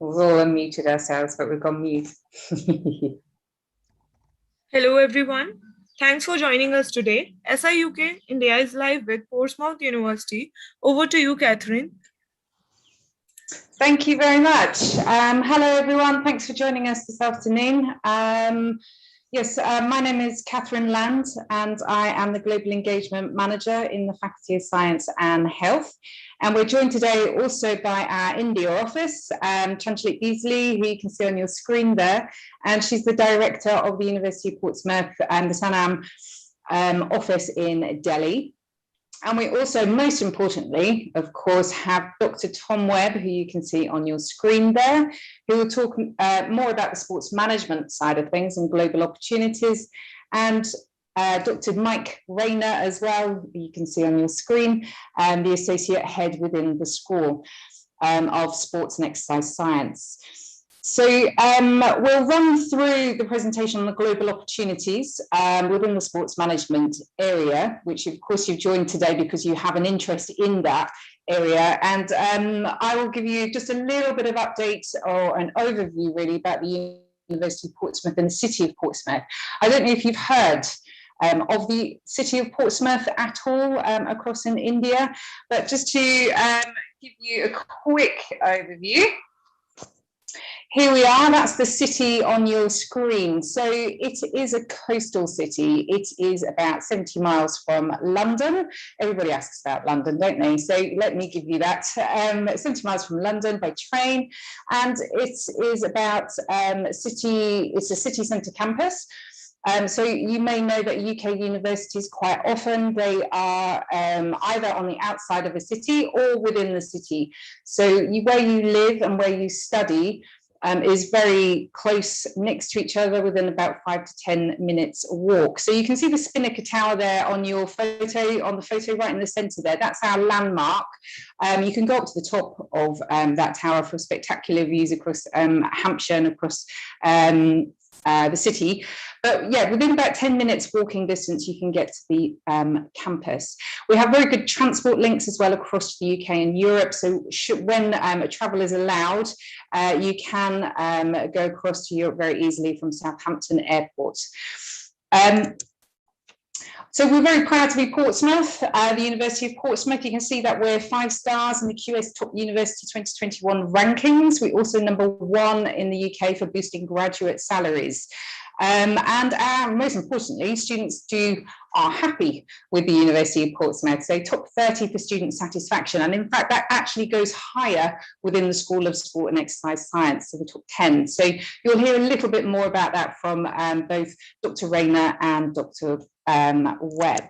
We've all unmuted ourselves, but we've gone mute. Hello, everyone. Thanks for joining us today. SI UK India is live with Portsmouth University. Over to you, Catherine. Thank you very much. Hello, everyone. Thanks for joining us this afternoon. My name is Catherine Land, and I am the Global Engagement Manager in the Faculty of Science and Health. And we're joined today also by our India office, Chanchalik Beasley, who you can see on your screen there. And she's the Director of the University of Portsmouth and the Sanam office in Delhi. And we also, most importantly, of course, have Dr. Tom Webb, who you can see on your screen there, who will talk more about the sports management side of things and global opportunities. And Dr. Mike Rayner as well, you can see on your screen, the Associate Head within the School of Sports and Exercise Science. So we'll run through the presentation on the global opportunities within the sports management area, which of course you've joined today because you have an interest in that area. And I will give you just a little bit of update or an overview really about the University of Portsmouth and the City of Portsmouth. I don't know if you've heard of the City of Portsmouth at all across in India, but just to give you a quick overview. Here we are, that's the city on your screen. So it is a coastal city. It is about 70 miles from London. Everybody asks about London, don't they? So let me give you that. 70 miles from London by train. And it is about it's a city centre campus. So you may know that UK universities quite often, they are either on the outside of a city or within the city. So where you live and where you study is very close next to each other within about 5 to 10 minutes walk. So you can see the Spinnaker Tower there on your photo, on the photo right in the centre there. That's our landmark. You can go up to the top of that tower for spectacular views across Hampshire and across the city. But yeah, within about 10 minutes walking distance, you can get to the campus. We have very good transport links as well across the UK and Europe. So when travel is allowed, you can go across to Europe very easily from Southampton Airport. So we're very proud to be Portsmouth, the University of Portsmouth. You can see that we're 5 stars in the QS Top University 2021 rankings. We're also #1 in the UK for boosting graduate salaries. And most importantly, students are happy with the University of Portsmouth. So top 30 for student satisfaction. And in fact, that actually goes higher within the School of Sport and Exercise Science, so the top 10. So you'll hear a little bit more about that from both Dr. Rayner and Dr. Webb.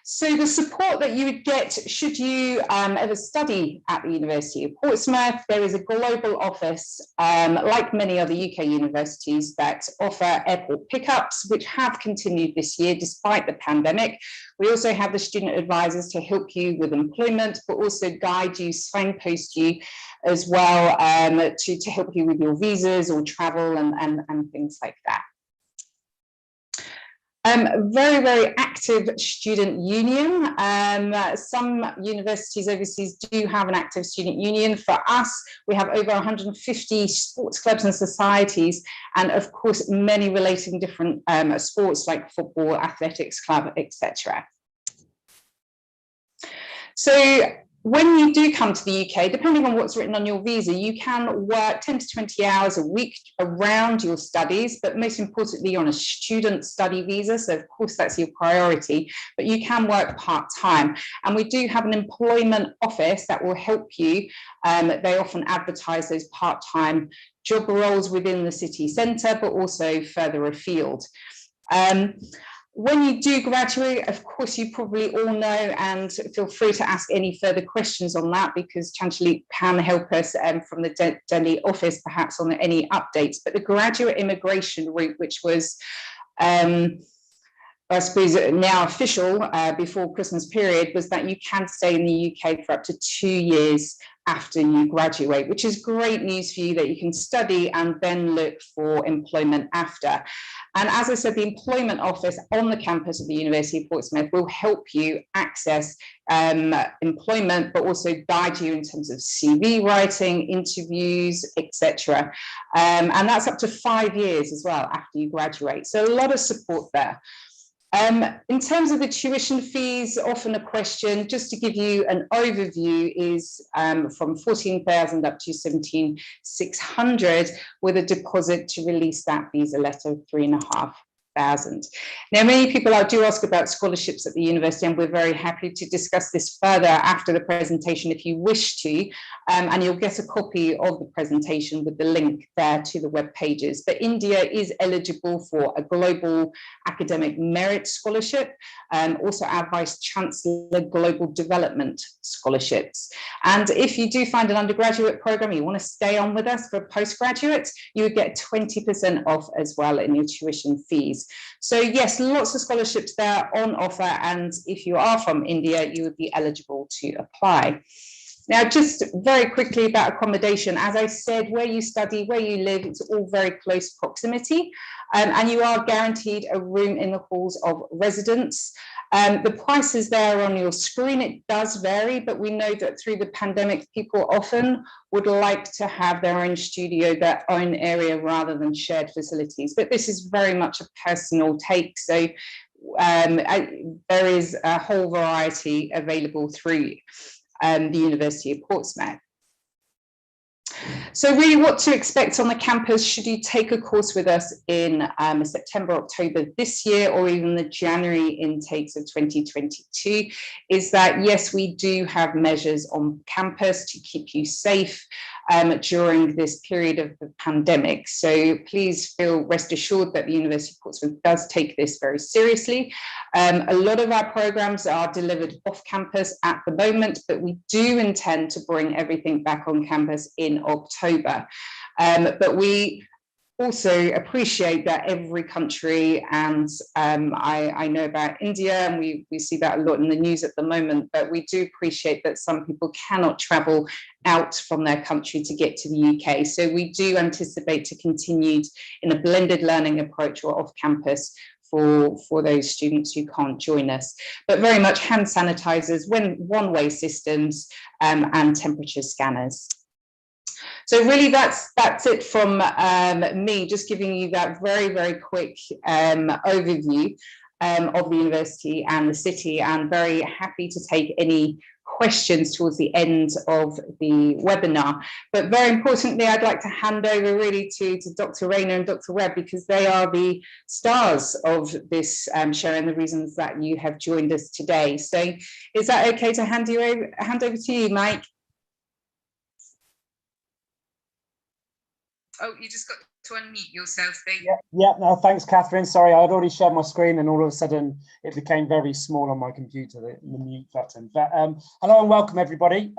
So the support that you would get should you ever study at the University of Portsmouth, there is a global office, like many other UK universities, that offer airport pickups, which have continued this year despite the pandemic. We also have the student advisors to help you with employment, but also guide you, signpost you as well to help you with your visas or travel and things like that. Very, very active student union. Some universities overseas do have an active student union. For us, we have over 150 sports clubs and societies, and of course, many relating different sports like football, athletics club, etc. So when you do come to the UK, depending on what's written on your visa, you can work 10 to 20 hours a week around your studies, but most importantly, you're on a student study visa. So of course, that's your priority, but you can work part-time. And we do have an employment office that will help you. They often advertise those part-time job roles within the city centre, but also further afield. When you do graduate, of course, you probably all know, and feel free to ask any further questions on that because Chanchalik can help us from the Delhi office perhaps on any updates. But the graduate immigration route, which was I suppose now official before Christmas period, was that you can stay in the UK for up to 2 years after you graduate, which is great news for you, that you can study and then look for employment after. And as I said, the employment office on the campus of the University of Portsmouth will help you access employment, but also guide you in terms of CV writing, interviews, etc. And that's up to 5 years as well after you graduate. So a lot of support there. In terms of the tuition fees, often a question, just to give you an overview, is from 14,000 up to 17,600, with a deposit to release that visa letter of 3,500. Now, many people do ask about scholarships at the university, and we're very happy to discuss this further after the presentation if you wish to, and you'll get a copy of the presentation with the link there to the web pages. But India is eligible for a global academic merit scholarship, also our Vice Chancellor Global Development scholarships. And if you do find an undergraduate program, you want to stay on with us for postgraduate, you would get 20% off as well in your tuition fees. So yes, lots of scholarships there on offer, and if you are from India, you would be eligible to apply. Now, just very quickly about accommodation. As I said, where you study, where you live, it's all very close proximity, and you are guaranteed a room in the halls of residence. The prices there on your screen, it does vary, but we know that through the pandemic, people often would like to have their own studio, their own area, rather than shared facilities. But this is very much a personal take. So there is a whole variety available through the University of Portsmouth. So really what to expect on the campus should you take a course with us in September, October this year, or even the January intakes of 2022, is that yes, we do have measures on campus to keep you safe during this period of the pandemic. So please rest assured that the University of Portsmouth does take this very seriously. A lot of our programs are delivered off campus at the moment, but we do intend to bring everything back on campus in October. But we also appreciate that every country, and I know about India, and we see that a lot in the news at the moment, but we do appreciate that some people cannot travel out from their country to get to the UK. So we do anticipate to continue in a blended learning approach or off campus for those students who can't join us, but very much hand sanitizers, one-way systems, and temperature scanners. So really that's it from me, just giving you that very, very quick overview of the university and the city, and very happy to take any questions towards the end of the webinar. But very importantly, I'd like to hand over really to Dr. Rayner and Dr. Webb, because they are the stars of this show and the reasons that you have joined us today. So is that okay to hand over to you, Mike? Oh, you just got to unmute yourself there. Yeah, no, thanks, Catherine. Sorry, I'd already shared my screen and all of a sudden it became very small on my computer, the mute button. But hello and welcome, everybody.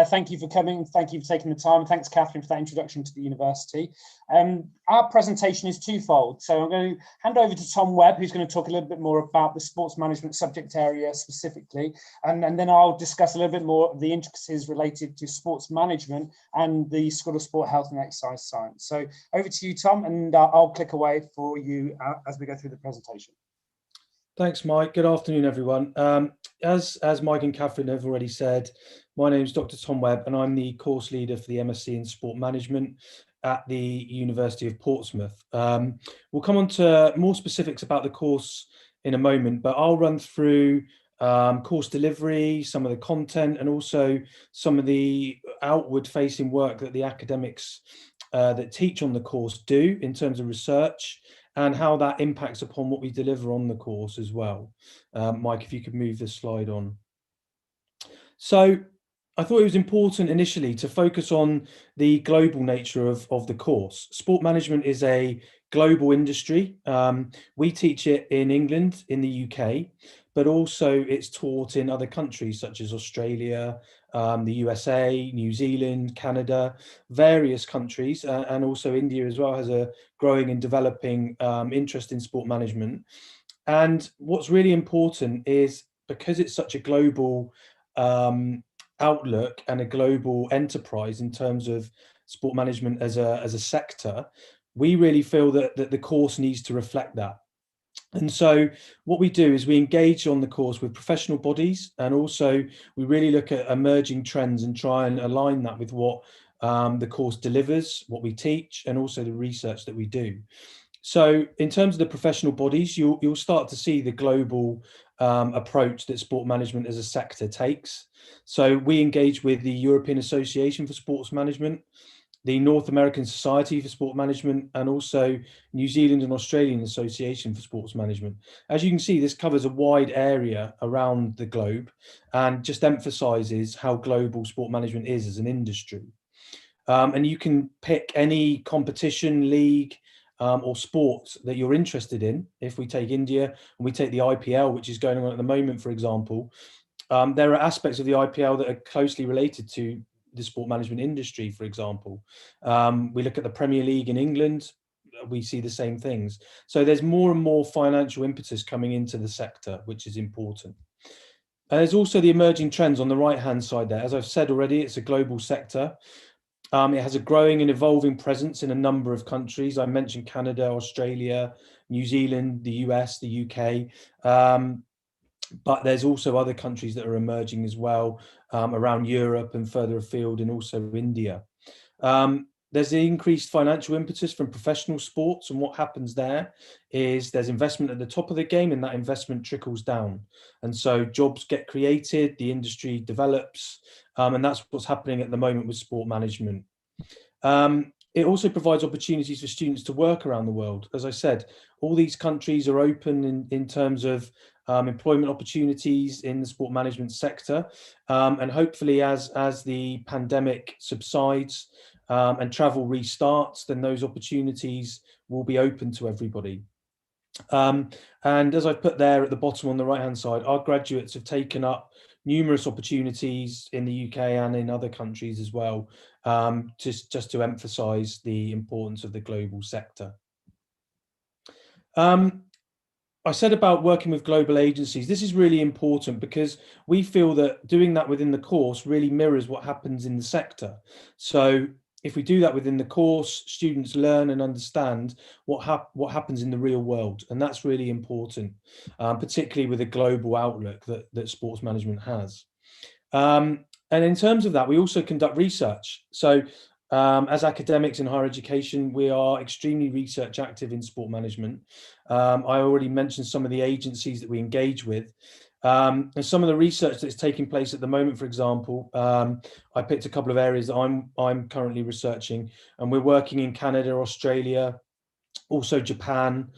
Thank you for coming. Thank you for taking the time. Thanks, Catherine, for that introduction to the university. Our presentation is twofold. So I'm going to hand over to Tom Webb, who's going to talk a little bit more about the sports management subject area specifically. And then I'll discuss a little bit more of the intricacies related to sports management and the School of Sport, Health and Exercise Science. So over to you, Tom, and I'll click away for you as we go through the presentation. Thanks, Mike. Good afternoon, everyone. As Mike and Catherine have already said, my name is Dr. Tom Webb, and I'm the course leader for the MSc in Sport Management at the University of Portsmouth. We'll come on to more specifics about the course in a moment, but I'll run through course delivery, some of the content, and also some of the outward-facing work that the academics that teach on the course do in terms of research, and how that impacts upon what we deliver on the course as well. Mike, if you could move this slide on. So I thought it was important initially to focus on the global nature of the course. Sport management is a global industry. We teach it in England, in the UK, but also it's taught in other countries such as Australia, the USA, New Zealand, Canada, various countries, and also India as well has a growing and developing interest in sport management. And what's really important is, because it's such a global outlook and a global enterprise in terms of sport management as a sector, we really feel that the course needs to reflect that. And so what we do is we engage on the course with professional bodies, and also we really look at emerging trends and try and align that with what the course delivers, what we teach, and also the research that we do. So in terms of the professional bodies, you'll start to see the global approach that sport management as a sector takes. So we engage with the European Association for Sports Management, the North American Society for Sport Management, and also New Zealand and Australian Association for Sports Management. As you can see, this covers a wide area around the globe and just emphasizes how global sport management is as an industry. And you can pick any competition, league, or sport that you're interested in. If we take India and we take the IPL, which is going on at the moment, for example, there are aspects of the IPL that are closely related to the sport management industry, for example. We look at the Premier League in England, we see the same things. So there's more and more financial impetus coming into the sector, which is important. And there's also the emerging trends on the right-hand side there. As I've said already, it's a global sector. It has a growing and evolving presence in a number of countries. I mentioned Canada, Australia, New Zealand, the US, the UK. But there's also other countries that are emerging as well, around Europe and further afield, and also India. There's the increased financial impetus from professional sports, and what happens there is there's investment at the top of the game, and that investment trickles down. And so jobs get created, the industry develops, and that's what's happening at the moment with sport management. It also provides opportunities for students to work around the world. As I said, all these countries are open in terms of employment opportunities in the sport management sector. And hopefully as the pandemic subsides and travel restarts, then those opportunities will be open to everybody. And as I've put there at the bottom on the right-hand side, our graduates have taken up numerous opportunities in the UK and in other countries as well, just to emphasize the importance of the global sector. I said about working with global agencies. This is really important because we feel that doing that within the course really mirrors what happens in the sector. So if we do that within the course, students learn and understand what happens in the real world. And that's really important, particularly with a global outlook that sports management has. And in terms of that, we also conduct research. So as academics in higher education, we are extremely research active in sport management. I already mentioned some of the agencies that we engage with. And some of the research that's taking place at the moment, for example, I picked a couple of areas that I'm currently researching, and we're working in Canada, Australia, also Japan,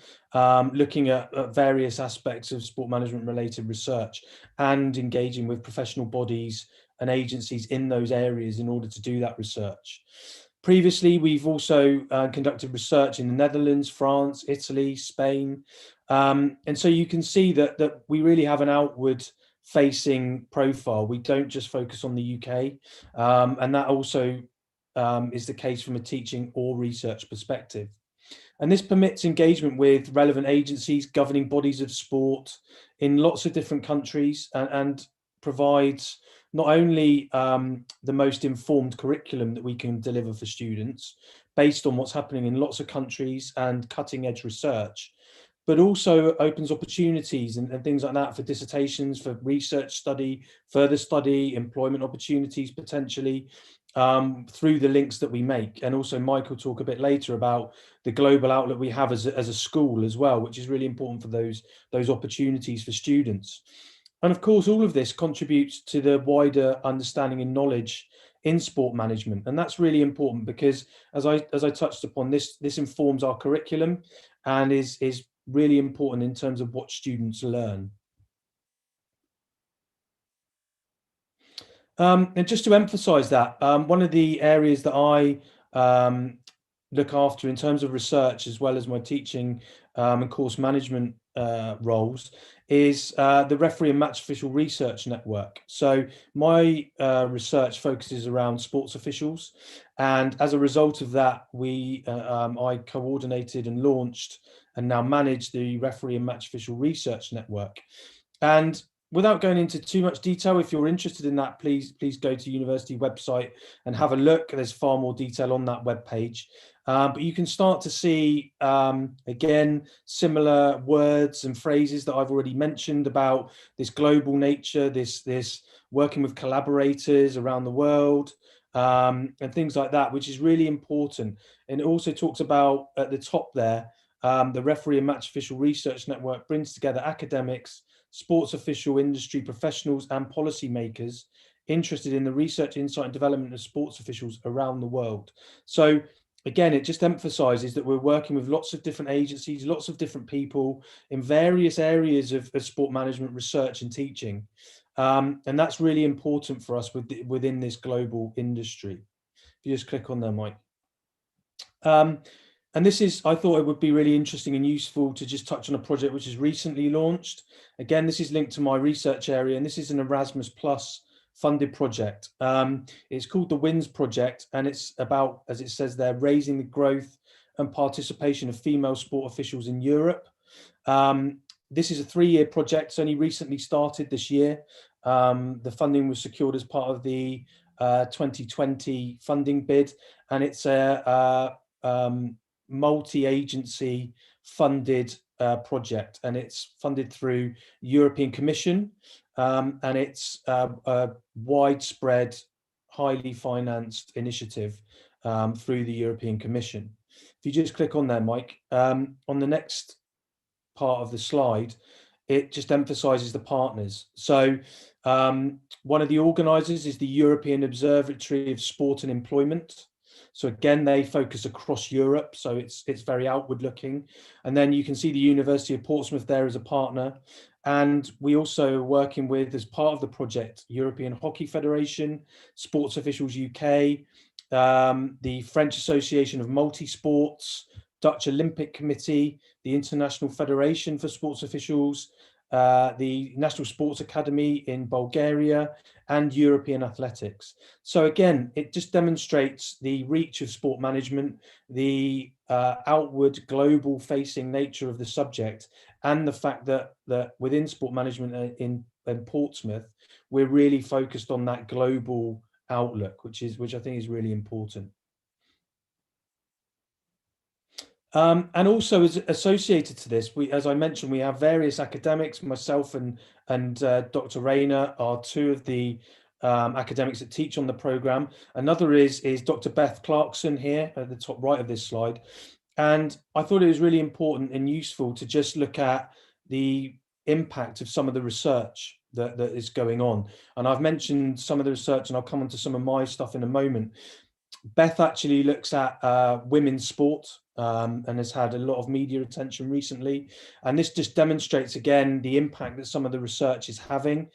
looking at various aspects of sport management related research and engaging with professional bodies and agencies in those areas in order to do that research. Previously, we've also conducted research in the Netherlands, France, Italy, Spain. And so you can see that we really have an outward facing profile. We don't just focus on the UK. And that also is the case from a teaching or research perspective. And this permits engagement with relevant agencies, governing bodies of sport in lots of different countries, and provides not only the most informed curriculum that we can deliver for students based on what's happening in lots of countries and cutting edge research, but also opens opportunities and things like that for dissertations, for research study, further study, employment opportunities potentially, through the links that we make. And also Mike will talk a bit later about the global outlook we have as a school as well, which is really important for those opportunities for students. And of course, all of this contributes to the wider understanding and knowledge in sport management. And that's really important because, as I touched upon, this informs our curriculum and is really important in terms of what students learn. And just to emphasize that, one of the areas that I look after in terms of research as well as my teaching and course management roles is the Referee and Match Official Research Network. So my research focuses around sports officials, and as a result of that, I coordinated and launched and now manage the Referee and Match Official Research Network. And without going into too much detail, if you're interested in that, please go to university website and have a look. There's far more detail on that webpage. But you can start to see, again, similar words and phrases that I've already mentioned about this global nature, this working with collaborators around the world, and things like that, which is really important. And it also talks about, at the top there, the Referee and Match Official Research Network brings together academics, sports official industry professionals and policymakers interested in the research, insight and development of sports officials around the world. So again, it just emphasizes that we're working with lots of different agencies, lots of different people in various areas of sport management research and teaching. And that's really important for us within this global industry. If you just click on there, Mike. And this is, I thought it would be really interesting and useful to just touch on a project which is recently launched. Again, this is linked to my research area, and this is an Erasmus Plus funded project. It's called the WINS project, and it's about, as it says there, raising the growth and participation of female sport officials in Europe. This is a 3-year project. It's only recently started this year. The funding was secured as part of the 2020 funding bid, and it's a multi-agency funded project, and it's funded through European Commission, and it's a widespread, highly financed initiative through the European Commission. If you just click on there, Mike, on the next part of the slide, it just emphasizes the partners. So one of the organizers is the European Observatory of Sport and Employment. So again, they focus across Europe, so it's very outward looking. And then you can see the University of Portsmouth there as a partner. And we also are working with, as part of the project, European Hockey Federation, Sports Officials UK, the French Association of Multisports, Dutch Olympic Committee, the International Federation for Sports Officials, the National Sports Academy in Bulgaria, and European Athletics. So again, it just demonstrates the reach of sport management, the outward global facing nature of the subject, and the fact that within sport management in Portsmouth, we're really focused on that global outlook, which I think is really important. And also, as associated to this, as I mentioned, we have various academics. Myself and Dr. Rayner are 2 of the academics that teach on the programme. Another is Dr. Beth Clarkson here at the top right of this slide. And I thought it was really important and useful to just look at the impact of some of the research that is going on. And I've mentioned some of the research, and I'll come on to some of my stuff in a moment. Beth actually looks at women's sport and has had a lot of media attention recently. And this just demonstrates, again, the impact that some of the research is having.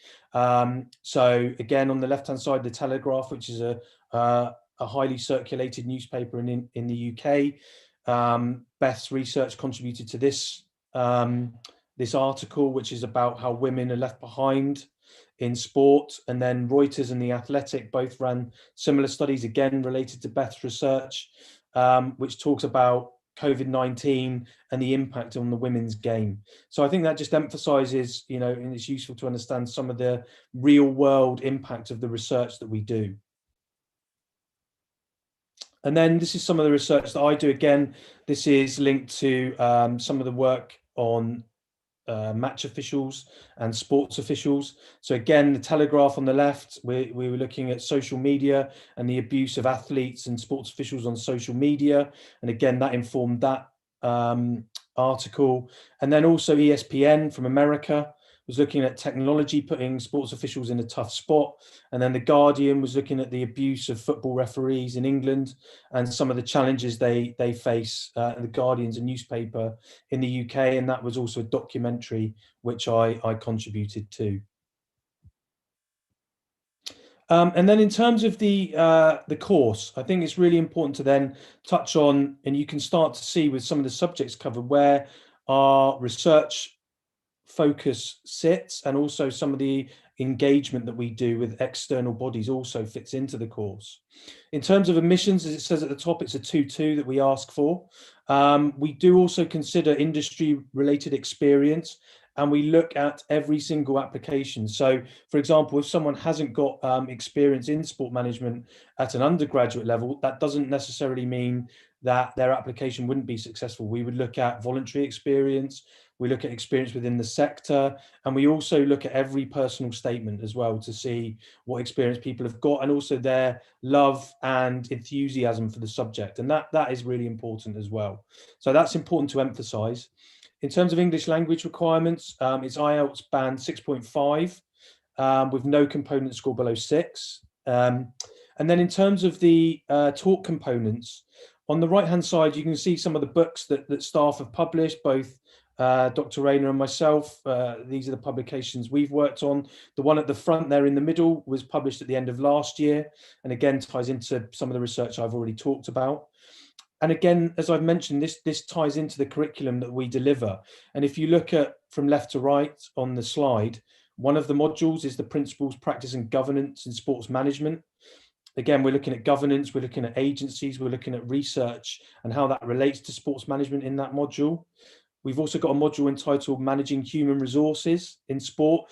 So again, on the left-hand side, the Telegraph, which is a highly circulated newspaper in the UK. Beth's research contributed to this, this article, which is about how women are left behind in sport. And then Reuters and The Athletic both ran similar studies, again related to Beth's research, which talks about COVID-19 and the impact on the women's game. So I think that just emphasizes, and it's useful to understand some of the real world impact of the research that we do. And then this is some of the research that I do. Again, this is linked to some of the work on match officials and sports officials. So again, the Telegraph on the left, we were looking at social media and the abuse of athletes and sports officials on social media. And again, that informed that article. And then also ESPN from America was looking at technology putting sports officials in a tough spot. And then The Guardian was looking at the abuse of football referees in England and some of the challenges they face. The Guardian's a newspaper in the UK, and that was also a documentary which I contributed to. And then in terms of the course, I think it's really important to then touch on, and you can start to see with some of the subjects covered, where our research focus sits, and also some of the engagement that we do with external bodies also fits into the course. In terms of admissions, as it says at the top, it's a 2-2 that we ask for. We do also consider industry related experience, and we look at every single application. So, for example, if someone hasn't got experience in sport management at an undergraduate level, that doesn't necessarily mean that their application wouldn't be successful. We would look at voluntary experience, we look at experience within the sector, and we also look at every personal statement as well to see what experience people have got, and also their love and enthusiasm for the subject. And that is really important as well. So that's important to emphasize. In terms of English language requirements, it's IELTS band 6.5 with no component score below 6. And then in terms of the talk components, on the right hand side, you can see some of the books that staff have published, both Dr. Rayner and myself. These are the publications we've worked on. The one at the front there in the middle was published at the end of last year, and again ties into some of the research I've already talked about. And again, as I've mentioned, this ties into the curriculum that we deliver. And if you look at from left to right on the slide, one of the modules is the Principles, Practice and Governance in Sports Management. Again, we're looking at governance, we're looking at agencies, we're looking at research and how that relates to sports management in that module. We've also got a module entitled Managing Human Resources in Sport.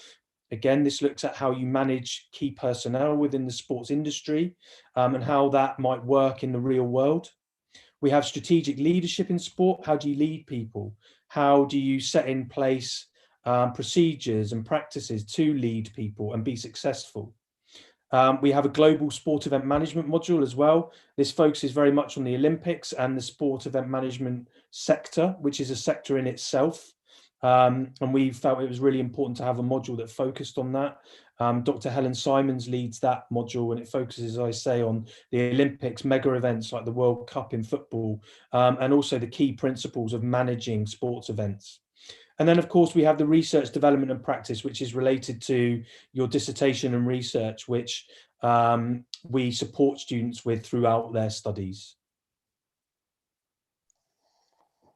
Again, this looks at how you manage key personnel within the sports industry and how that might work in the real world. We have strategic leadership in sport. How do you lead people? How do you set in place procedures and practices to lead people and be successful? We have a global sport event management module as well. This focuses very much on the Olympics and the sport event management sector, which is a sector in itself. And we felt it was really important to have a module that focused on that. Dr. Helen Simons leads that module, and it focuses, as I say, on the Olympics, mega events like the World Cup in football, and also the key principles of managing sports events. And then, of course, we have the research, development and practice, which is related to your dissertation and research, which we support students with throughout their studies.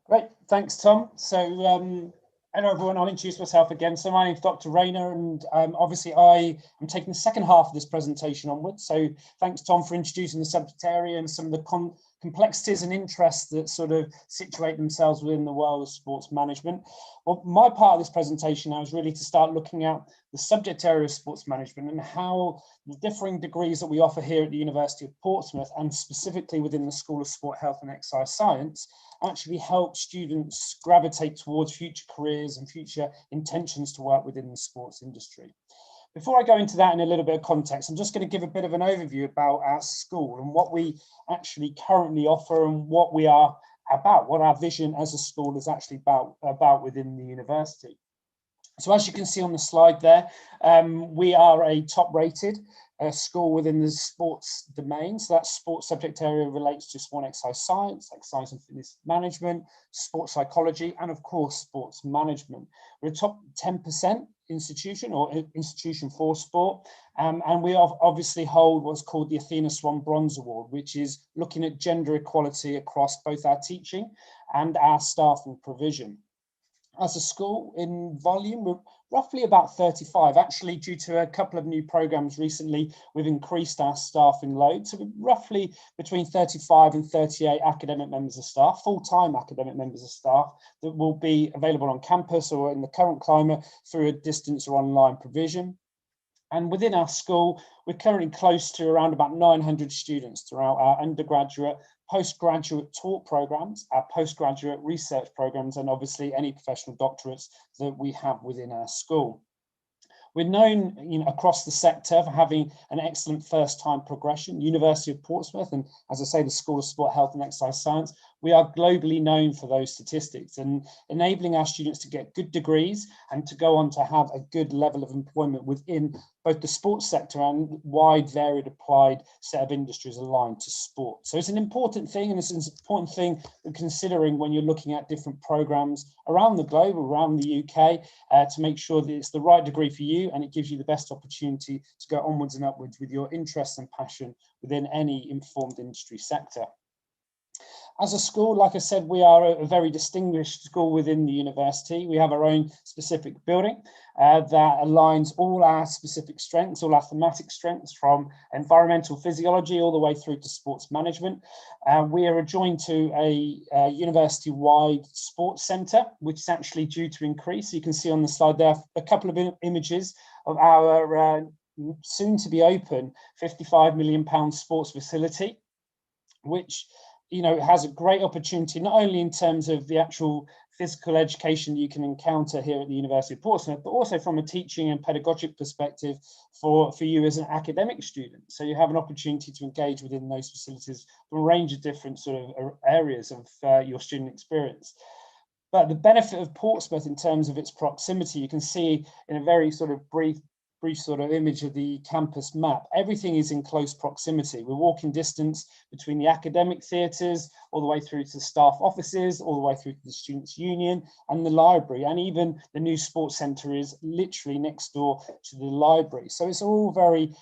Great, thanks, Tom. So, hello everyone, I'll introduce myself again. So my name is Dr. Rayner, and obviously I am taking the second half of this presentation onwards. So thanks, Tom, for introducing the subject area and some of the complexities and interests that sort of situate themselves within the world of sports management. Well, my part of this presentation now is really to start looking at the subject area of sports management and how the differing degrees that we offer here at the University of Portsmouth, and specifically within the School of Sport, Health and Exercise Science, actually help students gravitate towards future careers and future intentions to work within the sports industry. Before I go into that in a little bit of context, I'm just going to give a bit of an overview about our school and what we actually currently offer and what we are about, what our vision as a school is actually about within the university. So as you can see on the slide there, we are a top-rated school within the sports domain. So that sports subject area relates to sport and exercise science, exercise and fitness management, sports psychology, and of course, sports management. We're a top 10% institution or institution for sport. And we obviously hold what's called the Athena Swan Bronze Award, which is looking at gender equality across both our teaching and our staffing provision. As a school, in volume, we're roughly about 35. Actually, due to a couple of new programs recently, we've increased our staffing load. So we're roughly between 35 and 38 academic members of staff, full-time academic members of staff that will be available on campus or in the current climate through a distance or online provision. And within our school, we're currently close to around about 900 students throughout our undergraduate, postgraduate taught programs, our postgraduate research programs, and obviously any professional doctorates that we have within our school. We're known across the sector for having an excellent first-time progression. University of Portsmouth, and as I say, the School of Sport, Health and Exercise Science, we are globally known for those statistics and enabling our students to get good degrees and to go on to have a good level of employment within both the sports sector and wide, varied, applied set of industries aligned to sport. So it's an important thing, and it's an important thing considering when you're looking at different programs around the globe, around the UK, to make sure that it's the right degree for you and it gives you the best opportunity to go onwards and upwards with your interests and passion within any informed industry sector. As a school, like I said, we are a very distinguished school within the university. We have our own specific building that aligns all our specific strengths, all our thematic strengths, from environmental physiology all the way through to sports management. We are adjoined to a university-wide sports centre, which is actually due to increase. You can see on the slide there a couple of images of our soon to be open £55 million sports facility, which has a great opportunity, not only in terms of the actual physical education you can encounter here at the University of Portsmouth, but also from a teaching and pedagogic perspective for you as an academic student. So you have an opportunity to engage within those facilities from a range of different sort of areas of your student experience. But the benefit of Portsmouth in terms of its proximity, you can see in a very sort of brief sort of image of the campus map. Everything is in close proximity. We're walking distance between the academic theatres, all the way through to the staff offices, all the way through to the Students' Union and the library. And even the new sports centre is literally next door to the library. So it's all very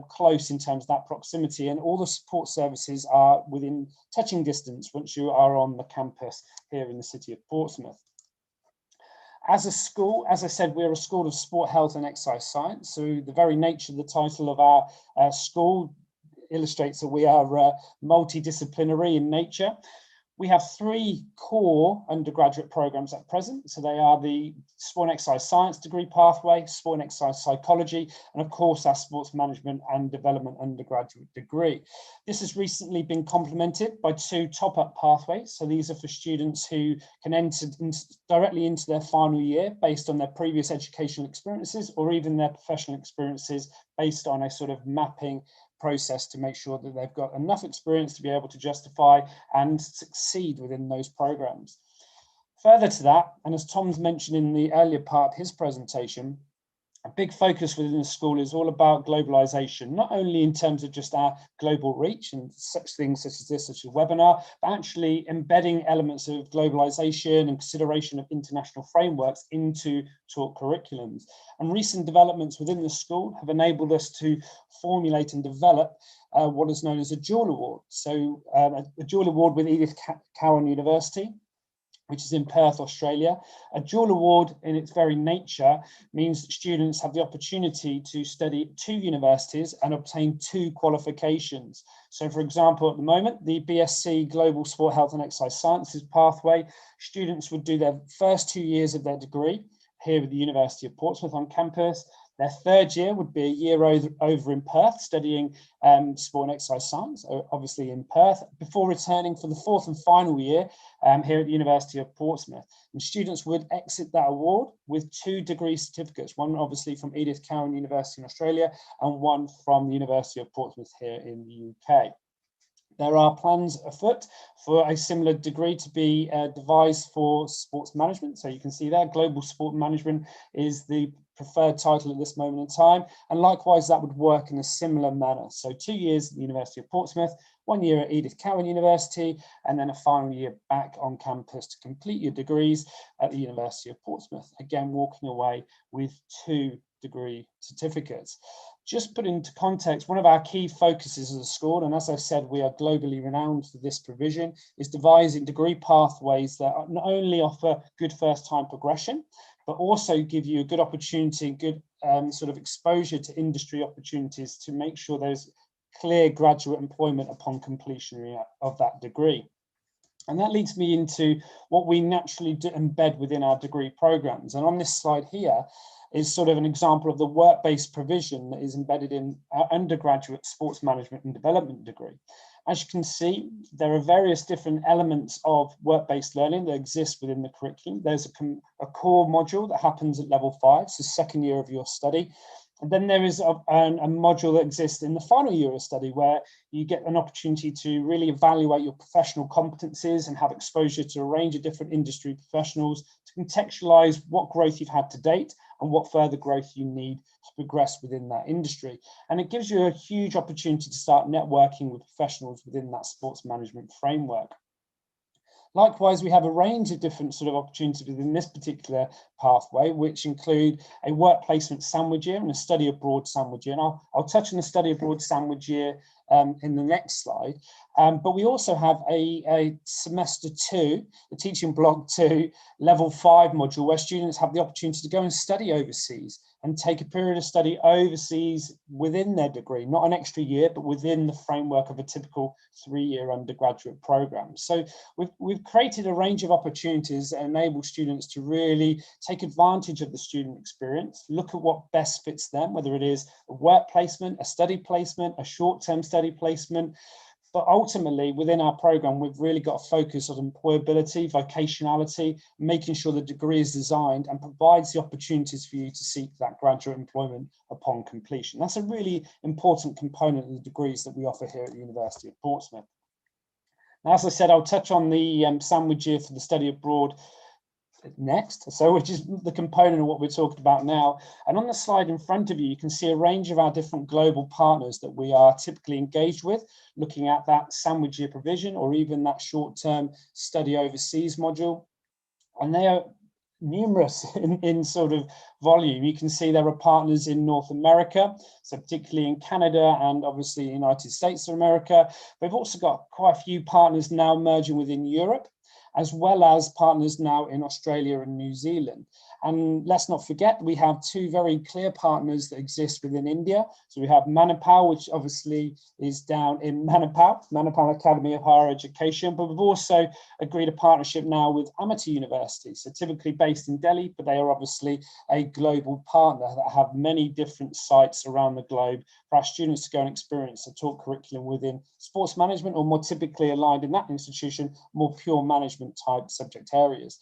close in terms of that proximity, and all the support services are within touching distance once you are on the campus here in the city of Portsmouth. As a school, as I said, we're a school of sport, health and exercise science. So the very nature of the title of our school illustrates that we are multidisciplinary in nature. We have 3 core undergraduate programs at present. So they are the sport and exercise science degree pathway, sport and exercise psychology, and of course our sports management and development undergraduate degree. This has recently been complemented by 2 top-up pathways. So these are for students who can enter directly into their final year based on their previous educational experiences, or even their professional experiences based on a sort of mapping process to make sure that they've got enough experience to be able to justify and succeed within those programs. Further to that, and as Tom's mentioned in the earlier part of his presentation, a big focus within the school is all about globalization, not only in terms of just our global reach and such things such as this, such as a webinar, but actually embedding elements of globalization and consideration of international frameworks into taught curriculums. And recent developments within the school have enabled us to formulate and develop what is known as a dual award. So a dual award with Edith Cowan University, which is in Perth, Australia. A dual award in its very nature means that students have the opportunity to study at 2 universities and obtain 2 qualifications. So for example, at the moment, the BSc Global Sport, Health and Exercise Sciences pathway, students would do their first 2 years of their degree here at the University of Portsmouth on campus. Their 3rd year would be a year over in Perth, studying sport and exercise science, obviously in Perth, before returning for the 4th and final year here at the University of Portsmouth. And students would exit that award with 2 degree certificates, one obviously from Edith Cowan University in Australia and one from the University of Portsmouth here in the UK. There are plans afoot for a similar degree to be devised for sports management. So you can see there, Global Sport Management is the preferred title at this moment in time. And likewise, that would work in a similar manner. So 2 years at the University of Portsmouth, 1 year at Edith Cowan University, and then a final year back on campus to complete your degrees at the University of Portsmouth. Again, walking away with 2 degree certificates. Just put into context, one of our key focuses as a school, and as I said, we are globally renowned for this provision, is devising degree pathways that not only offer good first-time progression, but also give you a good opportunity, good sort of exposure to industry opportunities to make sure there's clear graduate employment upon completion of that degree. And that leads me into what we naturally embed within our degree programs. And on this slide here is sort of an example of the work-based provision that is embedded in our undergraduate sports management and development degree. As you can see, there are various different elements of work-based learning that exist within the curriculum. There's a core module that happens at level 5, so 2nd year of your study. And then there is a module that exists in the final year of study where you get an opportunity to really evaluate your professional competencies and have exposure to a range of different industry professionals to contextualize what growth you've had to date and what further growth you need to progress within that industry. And it gives you a huge opportunity to start networking with professionals within that sports management framework. Likewise, we have a range of different sort of opportunities within this particular pathway, which include a work placement sandwich year and a study abroad sandwich year. And I'll touch on the study abroad sandwich year in the next slide. But we also have a semester 2, the teaching block 2, level 5 module, where students have the opportunity to go and study overseas and take a period of study overseas within their degree, not an extra year, but within the framework of a typical 3-year undergraduate program. So we've created a range of opportunities that enable students to really take advantage of the student experience, look at what best fits them, whether it is a work placement, a study placement, a short-term study placement. But ultimately, within our program, we've really got a focus on employability, vocationality, making sure the degree is designed and provides the opportunities for you to seek that graduate employment upon completion. That's a really important component of the degrees that we offer here at the University of Portsmouth. Now, as I said, I'll touch on the sandwich year for the study abroad next, so which is the component of what we're talking about now. And on the slide in front of you, you can see a range of our different global partners that we are typically engaged with, looking at that sandwich year provision or even that short-term study overseas module. And they are numerous in sort of volume. You can see there are partners in North America, so particularly in Canada and obviously the United States of America. We've also got quite a few partners now merging within Europe, as well as partners now in Australia and New Zealand. And let's not forget, we have 2 very clear partners that exist within India. So we have Manipal, which obviously is down in Manipal Academy of Higher Education, but we've also agreed a partnership now with Amity University, so typically based in Delhi, but they are obviously a global partner that have many different sites around the globe for our students to go and experience a taught curriculum within sports management, or more typically aligned in that institution, more pure management type subject areas.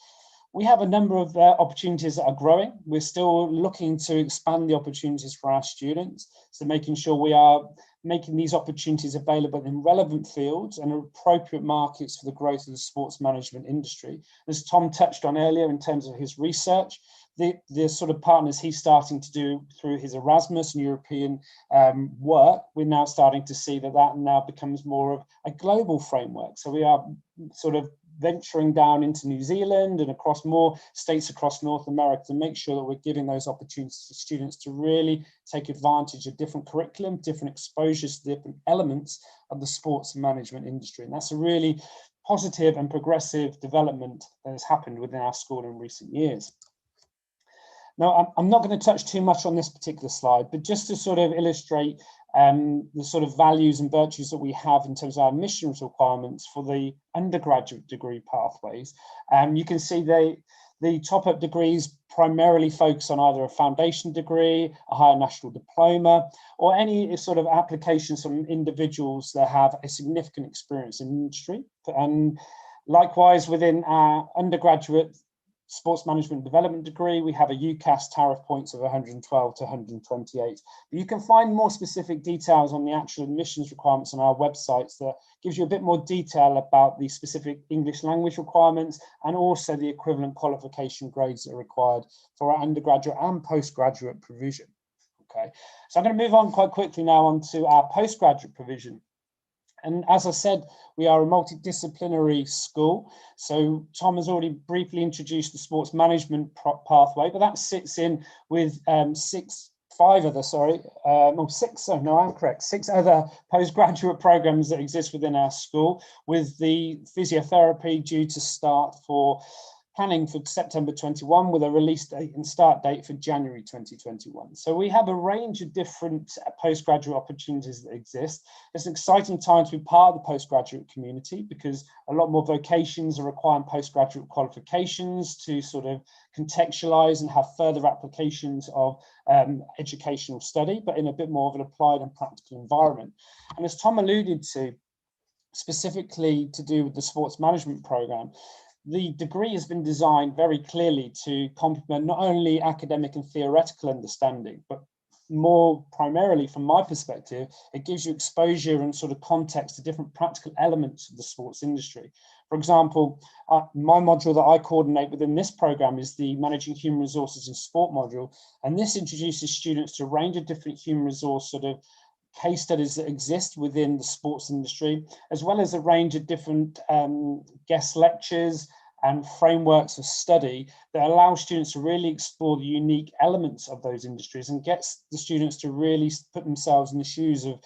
We have a number of opportunities that are growing. We're still looking to expand the opportunities for our students, so making sure we are making these opportunities available in relevant fields and appropriate markets for the growth of the sports management industry. As Tom touched on earlier in terms of his research, the sort of partners he's starting to do through his Erasmus and European work, we're now starting to see that now becomes more of a global framework. So we are sort of venturing down into New Zealand and across more states across North America to make sure that we're giving those opportunities to students to really take advantage of different curriculum, different exposures to different elements of the sports management industry. And that's a really positive and progressive development that has happened within our school in recent years. Now, I'm not going to touch too much on this particular slide, but just to sort of illustrate the sort of values and virtues that we have in terms of our admissions requirements for the undergraduate degree pathways. You can see the top-up degrees primarily focus on either a foundation degree, a higher national diploma, or any sort of applications from individuals that have a significant experience in industry. And likewise, within our undergraduate sports management development degree, we have a UCAS tariff points of 112 to 128. But you can find more specific details on the actual admissions requirements on our websites that gives you a bit more detail about the specific English language requirements and also the equivalent qualification grades that are required for our undergraduate and postgraduate provision. Okay, so I'm going to move on quite quickly now onto our postgraduate provision. And as I said, we are a multidisciplinary school. So Tom has already briefly introduced the sports management pathway, but that sits in with six other postgraduate programs that exist within our school, with the physiotherapy due to start for planning for September 21 with a release date and start date for January 2021. So we have a range of different postgraduate opportunities that exist. It's an exciting time to be part of the postgraduate community because a lot more vocations are requiring postgraduate qualifications to sort of contextualize and have further applications of educational study, but in a bit more of an applied and practical environment. And as Tom alluded to, specifically to do with the sports management program, the degree has been designed very clearly to complement not only academic and theoretical understanding, but more primarily from my perspective, it gives you exposure and sort of context to different practical elements of the sports industry. For example, my module that I coordinate within this program is the Managing Human Resources in Sport module. And this introduces students to a range of different human resource sort of case studies that exist within the sports industry, as well as a range of different guest lectures and frameworks of study that allow students to really explore the unique elements of those industries and gets the students to really put themselves in the shoes of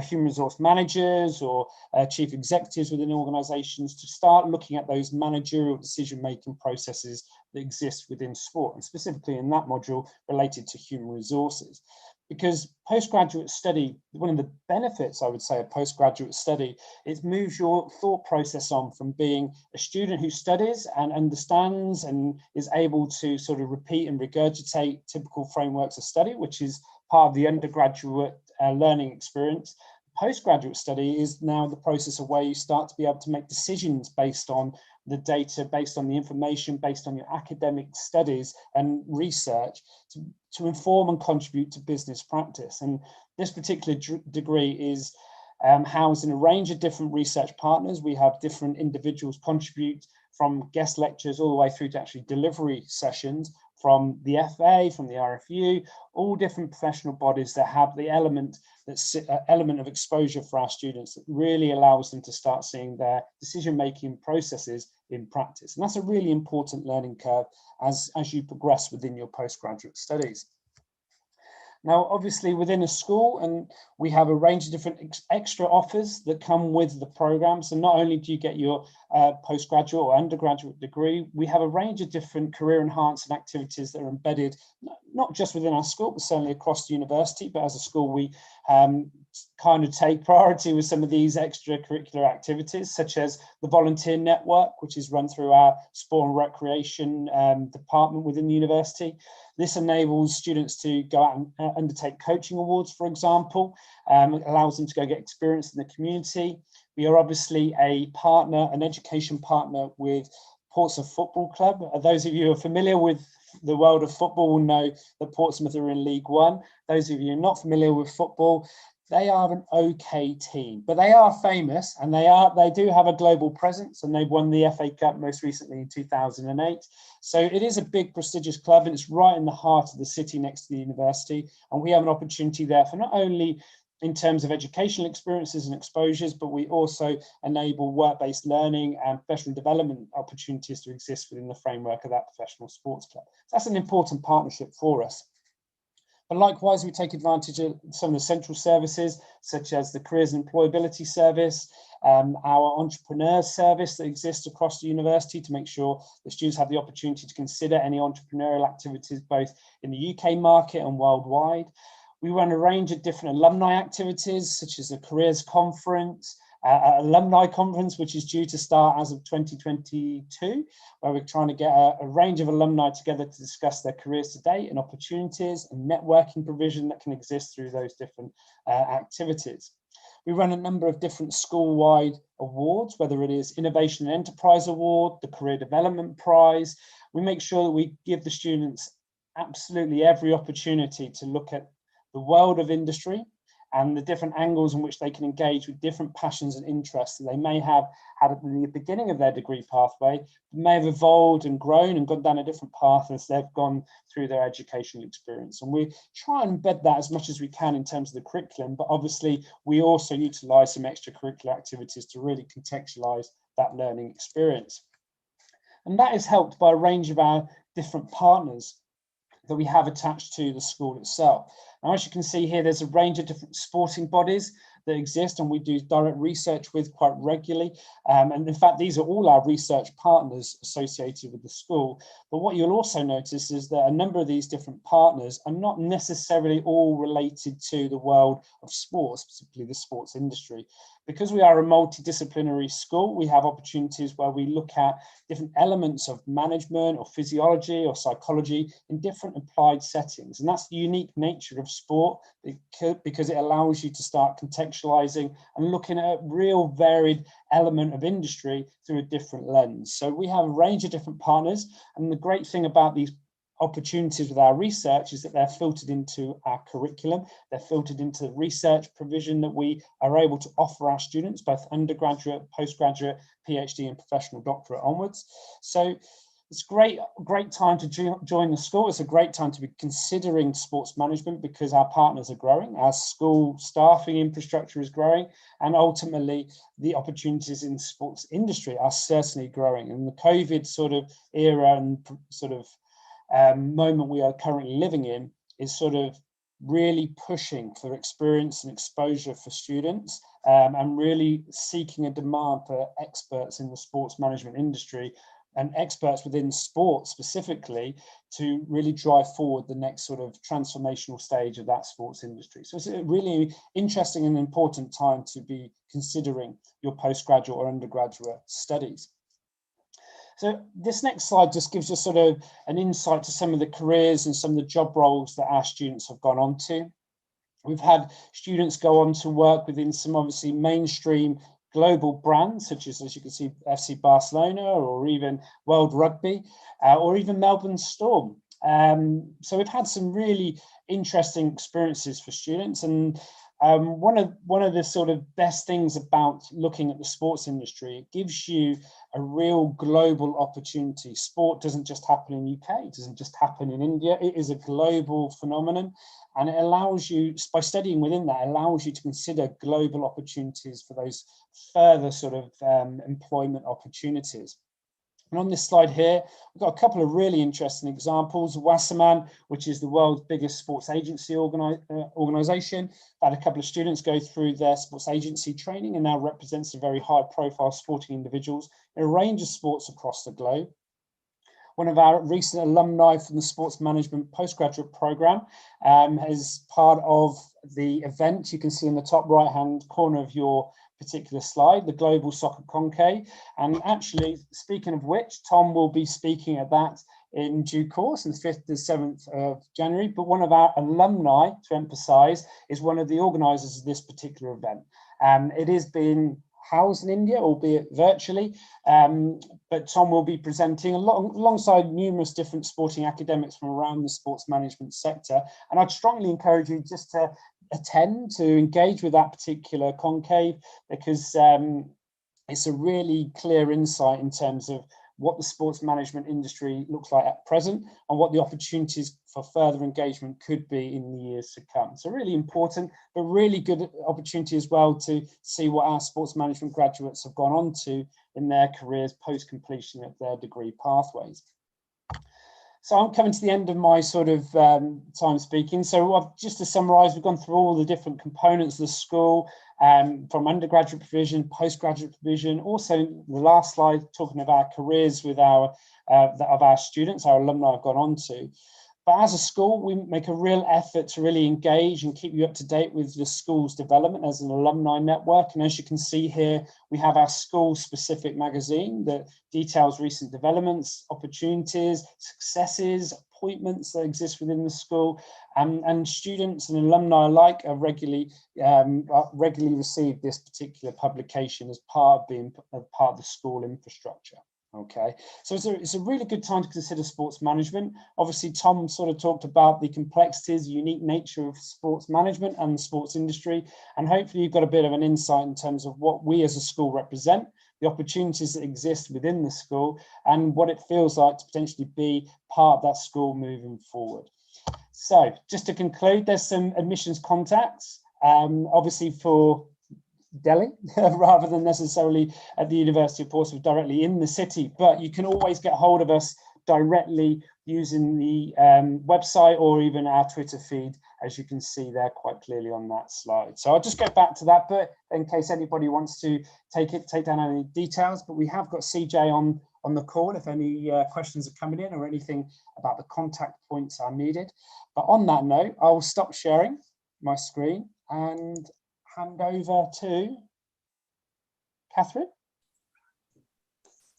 human resource managers or chief executives within organizations to start looking at those managerial decision-making processes that exist within sport, and specifically in that module related to human resources. Because postgraduate study, one of the benefits, I would say, of postgraduate study, it moves your thought process on from being a student who studies and understands and is able to sort of repeat and regurgitate typical frameworks of study, which is part of the undergraduate learning experience. Postgraduate study is now the process of where you start to be able to make decisions based on the data, based on the information, based on your academic studies and research to inform and contribute to business practice. And this particular degree is housed in a range of different research partners. We have different individuals contribute, from guest lectures all the way through to actually delivery sessions, from the FA, from the RFU, all different professional bodies that have the element of exposure for our students that really allows them to start seeing their decision-making processes in practice. And that's a really important learning curve as you progress within your postgraduate studies. Now, obviously within a school, and we have a range of different extra offers that come with the program. So not only do you get your postgraduate or undergraduate degree, we have a range of different career enhancing activities that are embedded, not just within our school, but certainly across the university. But as a school, we kind of take priority with some of these extracurricular activities, such as the volunteer network, which is run through our sport and recreation department within the university. This enables students to go out and undertake coaching awards, for example. It allows them to go get experience in the community. We are obviously a partner, an education partner with Portsmouth Football Club. Those of you who are familiar with the world of football will know that Portsmouth are in League One. Those of you who are not familiar with football, they are an okay team, but they are famous, and they do have a global presence, and they've won the FA Cup most recently in 2008. So it is a big prestigious club, and it's right in the heart of the city next to the university. And we have an opportunity there for not only in terms of educational experiences and exposures, but we also enable work-based learning and professional development opportunities to exist within the framework of that professional sports club. So that's an important partnership for us. But likewise, we take advantage of some of the central services, such as the Careers and Employability Service, our Entrepreneurs Service that exists across the university to make sure the students have the opportunity to consider any entrepreneurial activities, both in the UK market and worldwide. We run a range of different alumni activities, such as the Careers Conference, alumni conference, which is due to start as of 2022, where we're trying to get a range of alumni together to discuss their careers to date and opportunities and networking provision that can exist through those different activities. We run a number of different school-wide awards, whether it is Innovation and Enterprise Award, the Career Development Prize. We make sure that we give the students absolutely every opportunity to look at the world of industry and the different angles in which they can engage with different passions and interests that they may have had at the beginning of their degree pathway, may have evolved and grown and gone down a different path as they've gone through their educational experience. And we try and embed that as much as we can in terms of the curriculum, but obviously we also utilise some extracurricular activities to really contextualise that learning experience. And that is helped by a range of our different partners that we have attached to the school itself. Now, as you can see here, there's a range of different sporting bodies that exist and we do direct research with quite regularly. And in fact, these are all our research partners associated with the school. But what you'll also notice is that a number of these different partners are not necessarily all related to the world of sports, particularly the sports industry. Because we are a multidisciplinary school, we have opportunities where we look at different elements of management or physiology or psychology in different applied settings. And that's the unique nature of sport, because it allows you to start contextualizing and looking at a real varied element of industry through a different lens. So we have a range of different partners. And the great thing about these opportunities with our research is that they're filtered into our curriculum, they're filtered into the research provision that we are able to offer our students, both undergraduate, postgraduate, PhD and professional doctorate onwards. So it's a great time to join the school. It's a great time to be considering sports management because our partners are growing, our school staffing infrastructure is growing, and ultimately the opportunities in the sports industry are certainly growing. And the COVID sort of era and sort of moment we are currently living in is sort of really pushing for experience and exposure for students, and really seeking a demand for experts in the sports management industry and experts within sport specifically to really drive forward the next sort of transformational stage of that sports industry. So it's a really interesting and important time to be considering your postgraduate or undergraduate studies. So this next slide just gives us sort of an insight to some of the careers and some of the job roles that our students have gone on to. We've had students go on to work within some obviously mainstream global brands, such as you can see, FC Barcelona, or even World Rugby, or even Melbourne Storm. So we've had some really interesting experiences for students, and one of the sort of best things about looking at the sports industry, it gives you a real global opportunity. Sport doesn't just happen in UK, it doesn't just happen in India, it is a global phenomenon, and it allows you, by studying within that, allows you to consider global opportunities for those further sort of employment opportunities. And on this slide here, we've got a couple of really interesting examples. Wasserman, which is the world's biggest sports agency organization, had a couple of students go through their sports agency training and now represents a very high profile sporting individuals in a range of sports across the globe. One of our recent alumni from the sports management postgraduate program as part of the event, you can see in the top right hand corner of your particular slide, the Global Soccer Conclave. And actually, speaking of which, Tom will be speaking at that in due course on the 5th to 7th of January. But one of our alumni, to emphasize, is one of the organizers of this particular event. It is being housed in India, albeit virtually, but Tom will be presenting alongside numerous different sporting academics from around the sports management sector. And I'd strongly encourage you just to attend, to engage with that particular conclave, because it's a really clear insight in terms of what the sports management industry looks like at present and what the opportunities for further engagement could be in the years to come. So really important, but really good opportunity as well to see what our sports management graduates have gone on to in their careers post completion of their degree pathways. So I'm coming to the end of my sort of time speaking. So just to summarise, we've gone through all the different components of the school, from undergraduate provision, postgraduate provision. Also, the last slide talking about careers with our of our students, our alumni have gone on to. But as a school, we make a real effort to really engage and keep you up to date with the school's development as an alumni network. And as you can see here, we have our school-specific magazine that details recent developments, opportunities, successes, appointments that exist within the school, and students and alumni alike are regularly receive this particular publication as part of being part of the school infrastructure. Okay, so it's a really good time to consider sports management. Obviously, Tom sort of talked about the complexities, the unique nature of sports management and the sports industry, and hopefully you've got a bit of an insight in terms of what we as a school represent, the opportunities that exist within the school, and what it feels like to potentially be part of that school moving forward. So just to conclude, there's some admissions contacts, obviously for Delhi rather than necessarily at the University of Portsmouth directly in the city, but you can always get hold of us directly using the website or even our Twitter feed, as you can see there quite clearly on that slide. So I'll just go back to that bit in case anybody wants to take down any details, but we have got CJ on the call if any questions are coming in or anything about the contact points are needed. But on that note, I will stop sharing my screen and hand over to Catherine.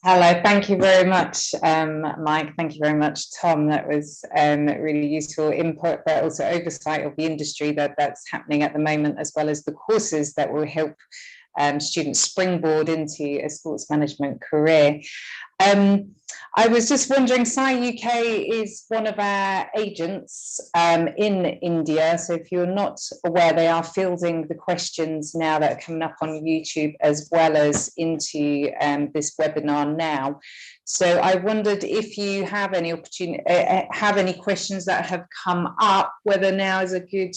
Hello, thank you very much, Mike. Thank you very much, Tom. That was really useful input, but also oversight of the industry that's happening at the moment, as well as the courses that will help students springboard into a sports management career. I was just wondering, SCI UK is one of our agents in India. So if you're not aware, they are fielding the questions now that are coming up on YouTube as well as into this webinar now. So I wondered if you have any opportunity, have any questions that have come up, whether now is a good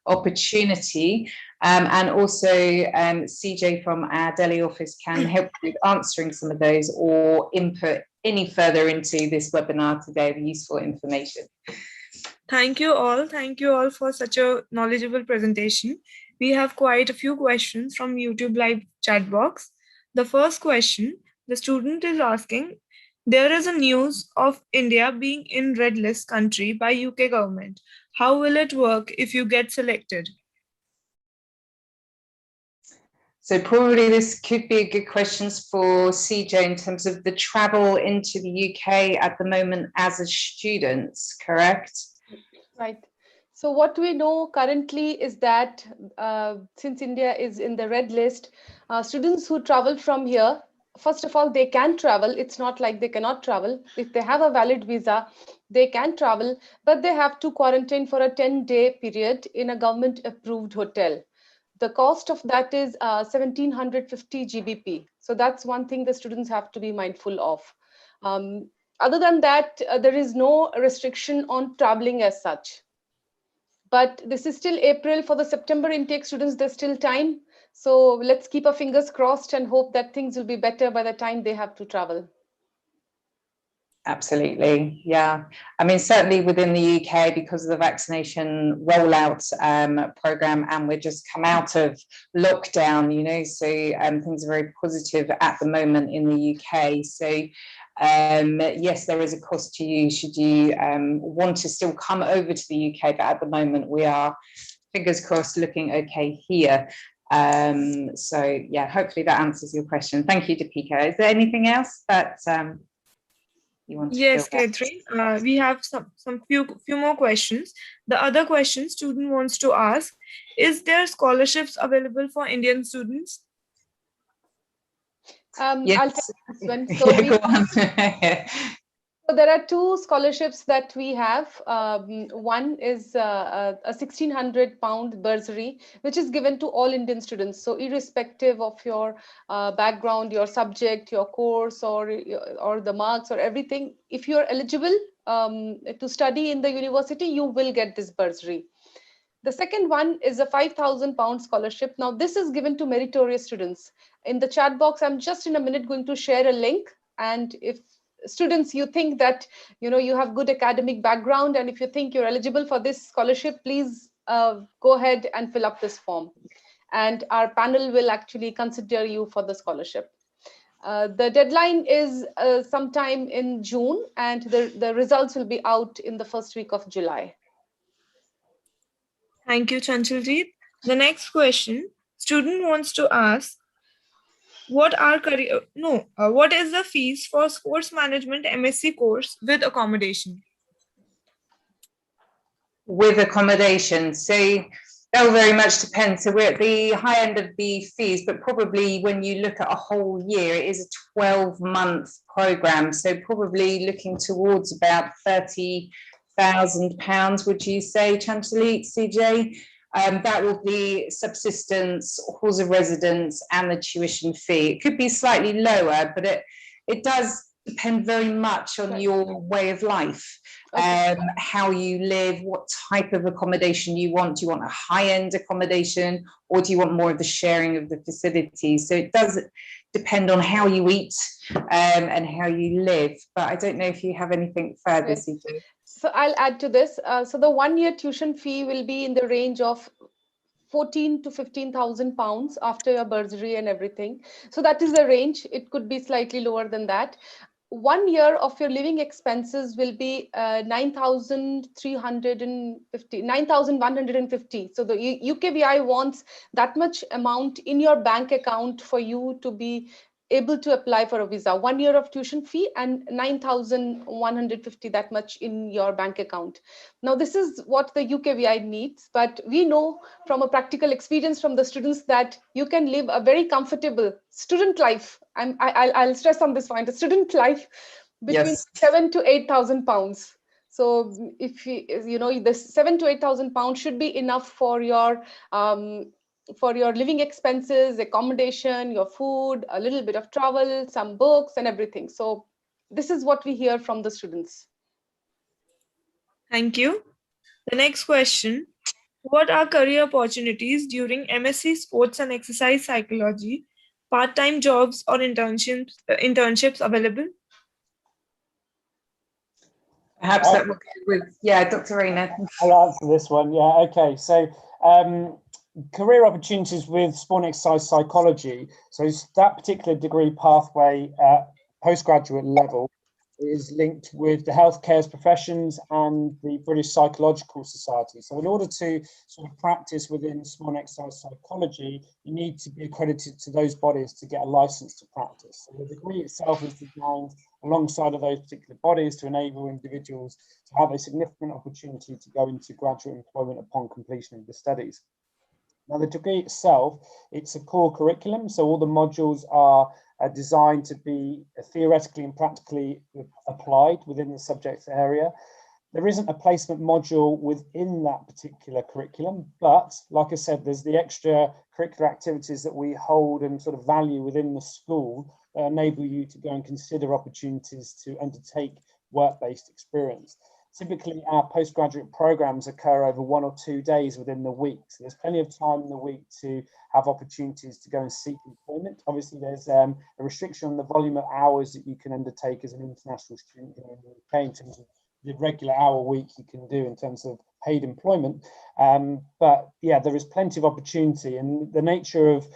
opportunity, and also CJ from our Delhi office can help with answering some of those or input any further into this webinar today with useful information. Thank you all. Thank you all for such a knowledgeable presentation. We have quite a few questions from YouTube live chat box. The first question, the student is asking, there is a news of India being in red list country by UK government. How will it work if you get selected? So probably this could be a good question for CJ in terms of the travel into the UK at the moment as a student, correct? Right. So what we know currently is that since India is in the red list, students who travel from here, first of all, they can travel. It's not like they cannot travel. If they have a valid visa, they can travel, but they have to quarantine for a 10-day period in a government approved hotel. The cost of that is 1750 GBP. So that's one thing the students have to be mindful of. Other than that, there is no restriction on traveling as such. But this is still April. For the September intake students, there's still time. So let's keep our fingers crossed and hope that things will be better by the time they have to travel. Absolutely, yeah. I mean, certainly within the UK, because of the vaccination rollout program, and we're just come out of lockdown, you know, so things are very positive at the moment in the UK. So yes, there is a cost to you should you want to still come over to the UK, but at the moment we are, fingers crossed, looking okay here. So yeah, hopefully that answers your question. Thank you, Deepika. Is there anything else that you want to Yes, Catherine. We have some few more questions. The other question student wants to ask, is there scholarships available for Indian students? Yes. I'll take this one. So, yeah, go on. So there are two scholarships that we have. One is a £1,600 bursary, which is given to all Indian students. So irrespective of your background, your subject, your course, or the marks or everything, if you're eligible to study in the university, you will get this bursary. The second one is a £5,000 scholarship. Now, this is given to meritorious students. In the chat box, I'm just in a minute going to share a link. And if students, you think that you have good academic background, and if you think you're eligible for this scholarship, please go ahead and fill up this form. And our panel will actually consider you for the scholarship. The deadline is sometime in June, and the results will be out in the first week of July. Thank you, Chanchaljeet. The next question, student wants to ask, what is the fees for sports management MSc course with accommodation? With accommodation, so that will very much depend. So we're at the high end of the fees, but probably when you look at a whole year, it is a 12-month program. So probably looking towards about £30,000, would you say, Chancelie, CJ? That will be subsistence, halls of residence, and the tuition fee. It could be slightly lower, but it does depend very much on your way of life, how you live, what type of accommodation you want. Do you want a high-end accommodation, or do you want more of the sharing of the facilities? So it does depend on how you eat and how you live. But I don't know if you have anything further, CJ. So I'll add to this. So the 1-year tuition fee will be in the range of £14,000 to £15,000 after your bursary and everything. So that is the range. It could be slightly lower than that. 1 year of your living expenses will be 9,150. So the UKVI wants that much amount in your bank account for you to be able to apply for a visa. 1 year of tuition fee and 9,150, that much in your bank account. Now, this is what the UKVI needs, but we know from a practical experience from the students that you can live a very comfortable student life. I'll stress on this point, a student life between £7,000 to £8,000. So if the £7,000 to £8,000 should be enough for your living expenses, accommodation, your food, a little bit of travel, some books and everything. So this is what we hear from the students. Thank you. The next question, what are career opportunities during MSc Sports and Exercise Psychology, part-time jobs or internships available? Perhaps that will go with, yeah, Dr. Rayner. I'll answer this one. Yeah, okay. So career opportunities with sport and exercise psychology. So that particular degree pathway at postgraduate level is linked with the healthcare professions and the British Psychological Society. So in order to sort of practice within sport and exercise psychology, you need to be accredited to those bodies to get a license to practice. So the degree itself is designed alongside of those particular bodies to enable individuals to have a significant opportunity to go into graduate employment upon completion of the studies. Now, the degree itself, it's a core curriculum, so all the modules are designed to be theoretically and practically applied within the subject area. There isn't a placement module within that particular curriculum, but like I said, there's the extra curricular activities that we hold and sort of value within the school that enable you to go and consider opportunities to undertake work-based experience. Typically, our postgraduate programs occur over 1 or 2 days within the week. So there's plenty of time in the week to have opportunities to go and seek employment. Obviously, there's a restriction on the volume of hours that you can undertake as an international student in the UK in terms of the regular hour week you can do in terms of paid employment. But yeah, there is plenty of opportunity, and the nature of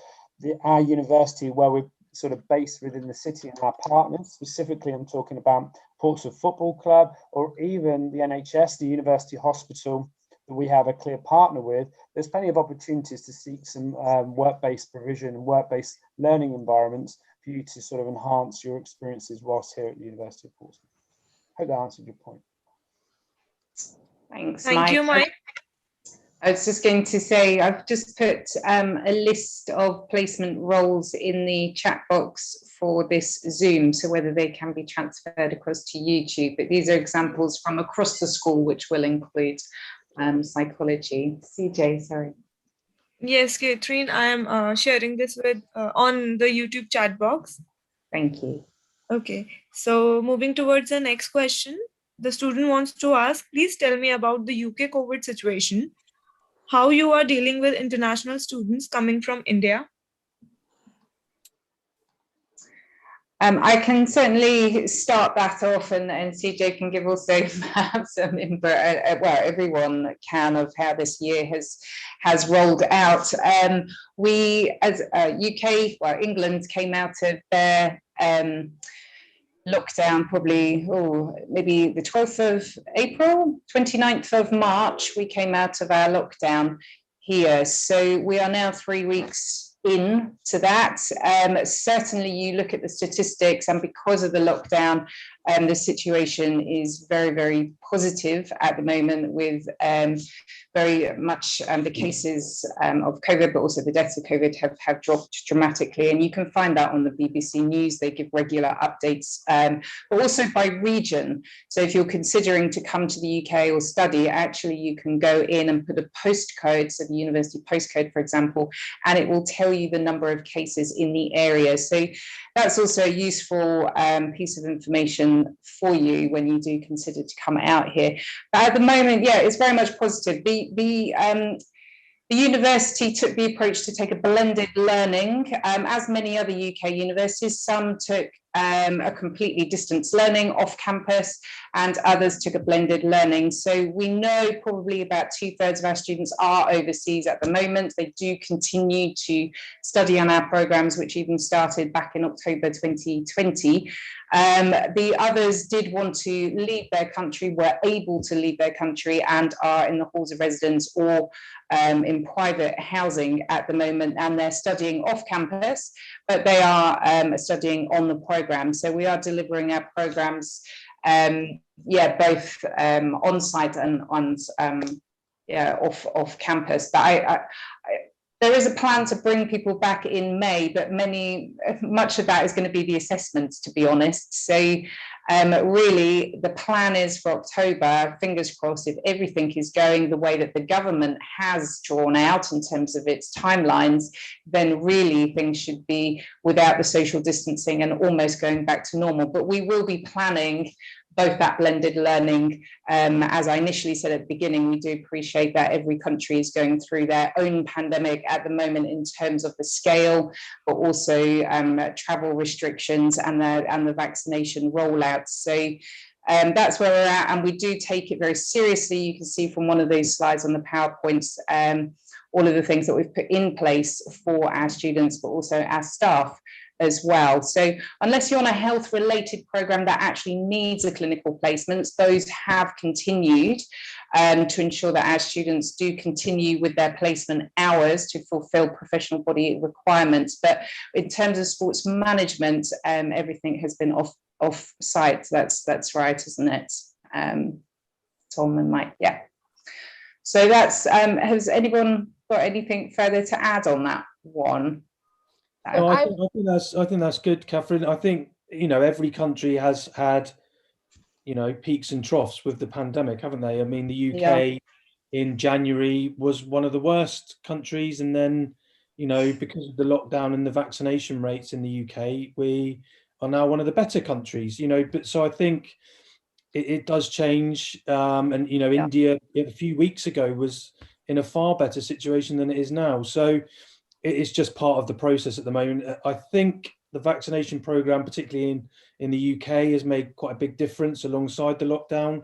our university, where we're sort of based within the city and our partners, specifically I'm talking about Portsmouth Football Club or even the NHS, the University Hospital that we have a clear partner with, there's plenty of opportunities to seek some work-based provision and work-based learning environments for you to sort of enhance your experiences whilst here at the University of Portsmouth. Hope that answered your point. Thanks, Thank you, Mike. I was just going to say, I've just put a list of placement roles in the chat box for this Zoom, so whether they can be transferred across to YouTube. But these are examples from across the school, which will include psychology. CJ, sorry. Yes, Catherine, I am sharing this with on the YouTube chat box. Thank you. Okay, so moving towards the next question, the student wants to ask, please tell me about the UK COVID situation, how you are dealing with international students coming from India. I can certainly start that off, and CJ can give also some input. Well, everyone can, of how this year has rolled out. We, as UK, well, England came out of their lockdown probably, maybe the 12th of April, 29th of March, we came out of our lockdown here. So we are now 3 weeks into that. Certainly you look at the statistics, and because of the lockdown, the situation is very, very positive at the moment, with very much the cases of COVID, but also the deaths of COVID have dropped dramatically. And you can find that on the BBC News. They give regular updates, but also by region. So if you're considering to come to the UK or study, actually you can go in and put a postcode, so the university postcode, for example, and it will tell you the number of cases in the area. So that's also a useful piece of information for you when you do consider to come out here. But at the moment, yeah, it's very much positive. The university took the approach to take a blended learning, as many other UK universities. Some took a completely distance learning off campus, and others took a blended learning. So we know probably about 2/3 of our students are overseas at the moment. They do continue to study on our programs, which even started back in October 2020. The others did want to leave their country, were able to leave their country, and are in the halls of residence or in private housing at the moment, and they're studying off campus, but they are studying on the program. So we are delivering our programs, both on site and on off campus. But there is a plan to bring people back in May, but much of that is going to be the assessments, to be honest. So really the plan is for October, fingers crossed, if everything is going the way that the government has drawn out in terms of its timelines, then really things should be without the social distancing and almost going back to normal. But we will be planning both that blended learning. As I initially said at the beginning, we do appreciate that every country is going through their own pandemic at the moment in terms of the scale, but also travel restrictions and the vaccination rollout. So That's where we're at, and we do take it very seriously. You can see from one of those slides on the PowerPoints, all of the things that we've put in place for our students, but also our staff as well. So unless you're on a health related program that actually needs a clinical placement, those have continued to ensure that our students do continue with their placement hours to fulfill professional body requirements. But in terms of sports management, everything has been off site. That's right, isn't it? Tom and Mike, yeah. So that's, has anyone got anything further to add on that one? No, I think that's good, Catherine. I think, you know, every country has had, you know, peaks and troughs with the pandemic, haven't they? I mean, the UK in January was one of the worst countries, and then, you know, because of the lockdown and the vaccination rates in the UK, we are now one of the better countries, you know. But so I think it does change, and, you know, India a few weeks ago was in a far better situation than it is now. So it's just part of the process at the moment. I think the vaccination program, particularly in the UK, has made quite a big difference alongside the lockdown.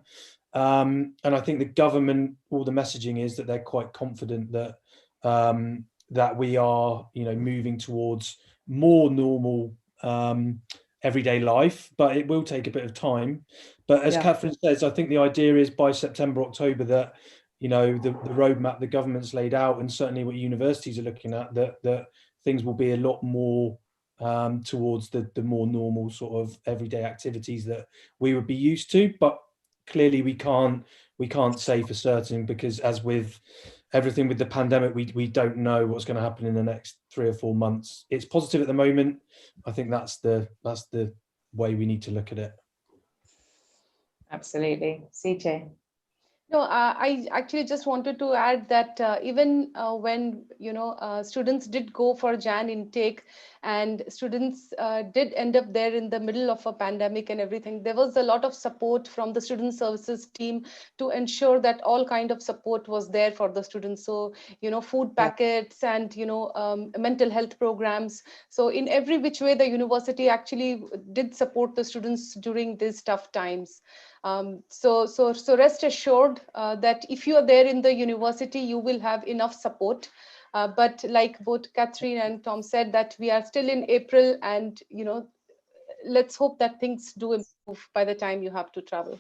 And I think the government, all the messaging is that they're quite confident that that we are, you know, moving towards more normal everyday life, but it will take a bit of time. But as Catherine says, I think the idea is by September, October, that, you know, the roadmap the government's laid out, and certainly what universities are looking at, that things will be a lot more towards the more normal sort of everyday activities that we would be used to. But clearly we can't say for certain, because as with everything with the pandemic, we don't know what's going to happen in the next 3 or 4 months. It's positive at the moment. I think that's the way we need to look at it. Absolutely. CJ. No, I actually just wanted to add that even when, you know, students did go for Jan intake, and students did end up there in the middle of a pandemic and everything, there was a lot of support from the student services team to ensure that all kind of support was there for the students. So, you know, food packets and, you know, mental health programs. So in every which way, the university actually did support the students during these tough times. So rest assured that if you are there in the university, you will have enough support. But like both Catherine and Tom said, that we are still in April, and, you know, let's hope that things do improve by the time you have to travel.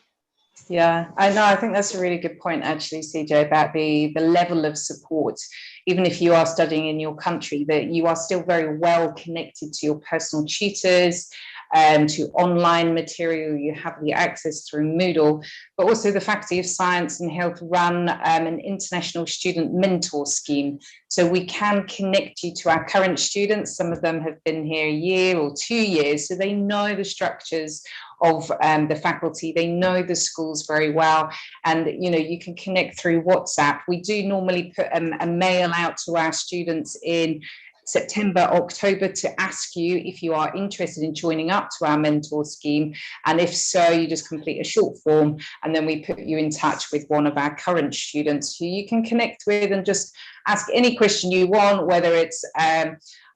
Yeah, I know. I think that's a really good point, actually, CJ, about the level of support. Even if you are studying in your country, that you are still very well connected to your personal tutors, to online material. You have the access through Moodle, but also the Faculty of Science and Health run an international student mentor scheme. So we can connect you to our current students. Some of them have been here a year or 2 years, so they know the structures of the faculty, they know the schools very well, and, you know, you can connect through WhatsApp. We do normally put a mail out to our students in September, October, to ask you if you are interested in joining up to our mentor scheme, and if so, you just complete a short form, and then we put you in touch with one of our current students who you can connect with and just ask any question you want, whether it's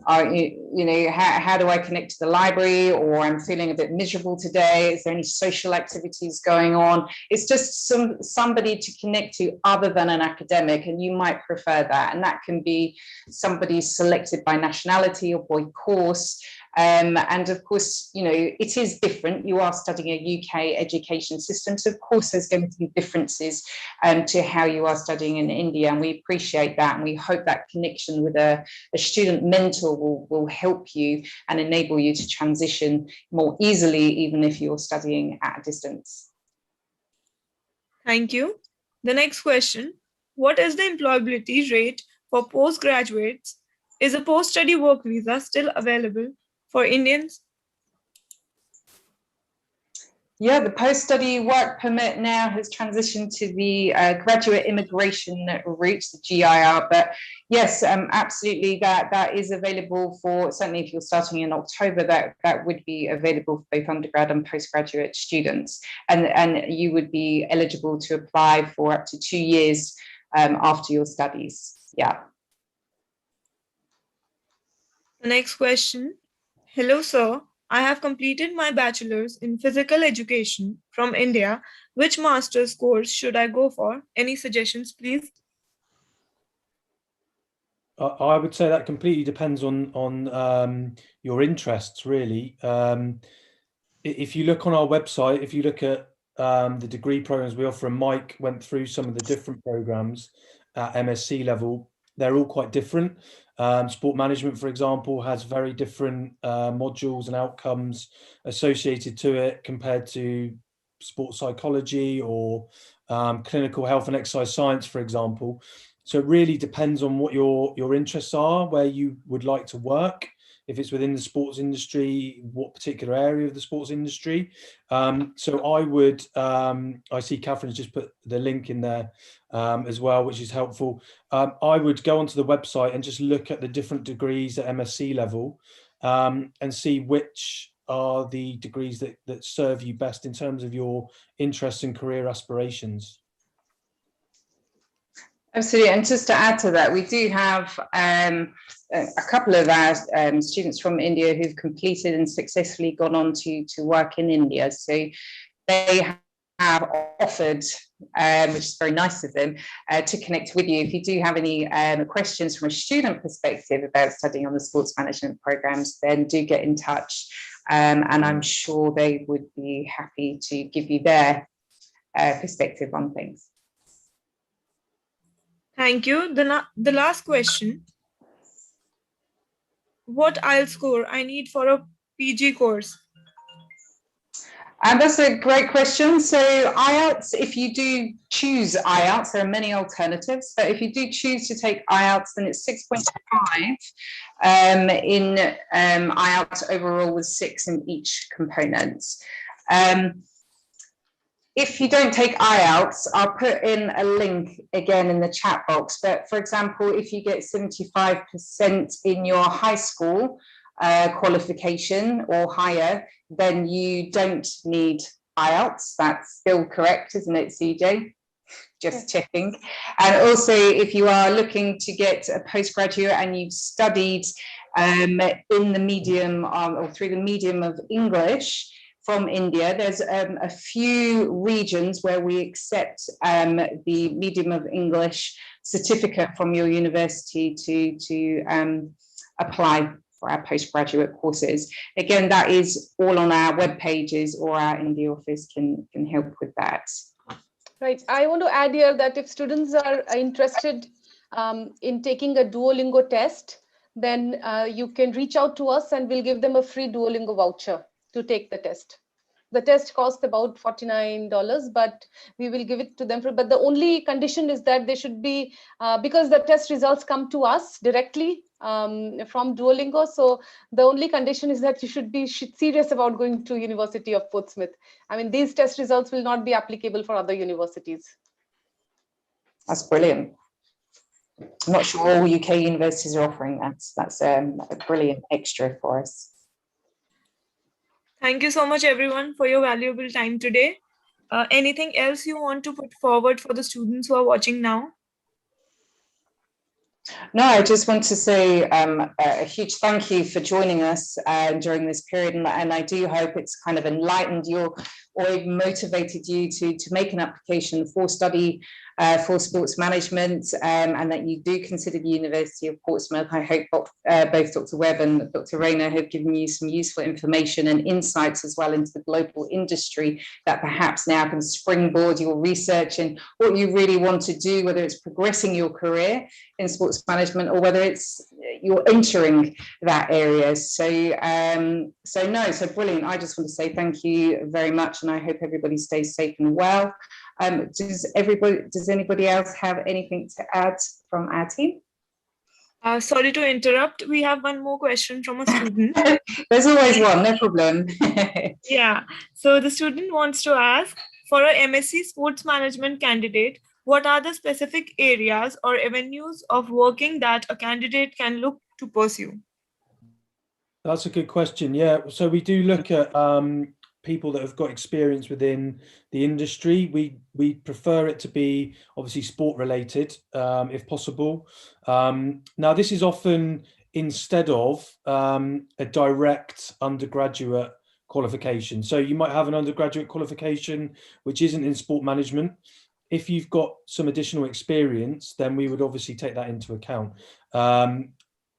you know, how do I connect to the library, or I'm feeling a bit miserable today, is there any social activities going on? It's just somebody to connect to other than an academic, and you might prefer that, and that can be somebody selected by nationality or by course. And of course, you know, it is different. You are studying a UK education system, so of course there's going to be differences to how you are studying in India, and we appreciate that, and we hope that connection with a student mentor will help you and enable you to transition more easily, even if you're studying at a distance. Thank you. The next question: what is the employability rate for postgraduates? Is a post-study work visa still available for Indians? Yeah, the post-study work permit now has transitioned to the graduate immigration route, the GIR. But yes, absolutely, that is available for, certainly if you're starting in October, that would be available for both undergrad and postgraduate students. And you would be eligible to apply for up to 2 years after your studies. Yeah. The next question: hello, sir. I have completed my bachelor's in physical education from India. Which master's course should I go for? Any suggestions, please? I would say that completely depends on your interests, really. If you look on our website, if you look at the degree programs we offer, and Mike went through some of the different programs at MSc level, they're all quite different. Sport management, for example, has very different modules and outcomes associated to it compared to sports psychology or clinical health and exercise science, for example. So it really depends on what your interests are, where you would like to work. If it's within the sports industry, what particular area of the sports industry. So I would, I see Catherine's just put the link in there as well, which is helpful. I would go onto the website and just look at the different degrees at MSc level and see which are the degrees that serve you best in terms of your interests and career aspirations. Absolutely, and just to add to that, we do have a couple of our students from India who've completed and successfully gone on to work in India. So they have offered, which is very nice of them, to connect with you. If you do have any questions from a student perspective about studying on the sports management programs, then do get in touch, and I'm sure they would be happy to give you their perspective on things. Thank you. The last question. What IELTS score I need for a PG course? And that's a great question. So IELTS, if you do choose IELTS, there are many alternatives, but if you do choose to take IELTS, then it's 6.5 in IELTS overall, with 6 in each component. If you don't take IELTS, I'll put in a link again in the chat box. But for example, if you get 75% in your high school qualification or higher, then you don't need IELTS. That's still correct, isn't it, CJ? Just checking. And also, if you are looking to get a postgraduate and you've studied in the medium or through the medium of English from India, there's a few regions where we accept the medium of English certificate from your university to apply for our postgraduate courses. Again, that is all on our web pages, or our India office can help with that. Right. I want to add here that if students are interested in taking a Duolingo test, then you can reach out to us and we'll give them a free Duolingo voucher to take the test. The test costs about $49, but we will give it to them. But the only condition is that they should be, because the test results come to us directly from Duolingo. So the only condition is that you should be serious about going to University of Portsmouth. I mean, these test results will not be applicable for other universities. That's brilliant. I'm not sure all UK universities are offering that. That's a brilliant extra for us. Thank you so much, everyone, for your valuable time today. Anything else you want to put forward for the students who are watching now? No, I just want to say a huge thank you for joining us during this period, and I do hope it's kind of enlightened you or even motivated you to make an application for study for sports management, and that you do consider the University of Portsmouth. I hope both Dr. Webb and Dr. Rayner have given you some useful information and insights as well into the global industry that perhaps now can springboard your research and what you really want to do, whether it's progressing your career in sports management or whether it's you're entering that area. So brilliant. I just want to say thank you very much, and I hope everybody stays safe and well. Does anybody else have anything to add from our team? Sorry to interrupt. We have one more question from a student. There's always one, no problem. Yeah. So the student wants to ask, for a MSc Sports Management candidate, what are the specific areas or avenues of working that a candidate can look to pursue? That's a good question. Yeah. So we do look at people that have got experience within the industry. We prefer it to be obviously sport related, if possible. Now, this is often instead of a direct undergraduate qualification. So you might have an undergraduate qualification which isn't in sport management. If you've got some additional experience, then we would obviously take that into account.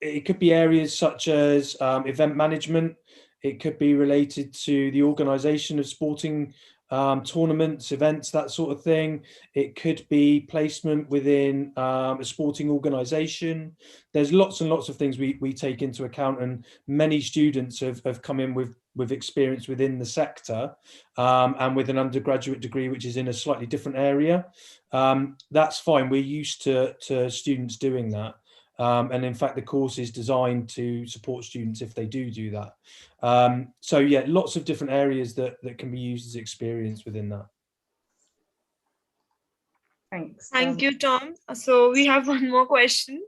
It could be areas such as event management. It could be related to the organisation of sporting tournaments, events, that sort of thing. It could be placement within a sporting organisation. There's lots and lots of things we take into account, and many students have come in with experience within the sector and with an undergraduate degree which is in a slightly different area. That's fine. We're used to students doing that. And in fact, the course is designed to support students if they do that. So yeah, lots of different areas that can be used as experience within that. Thanks. Thank you, Tom. So we have one more question.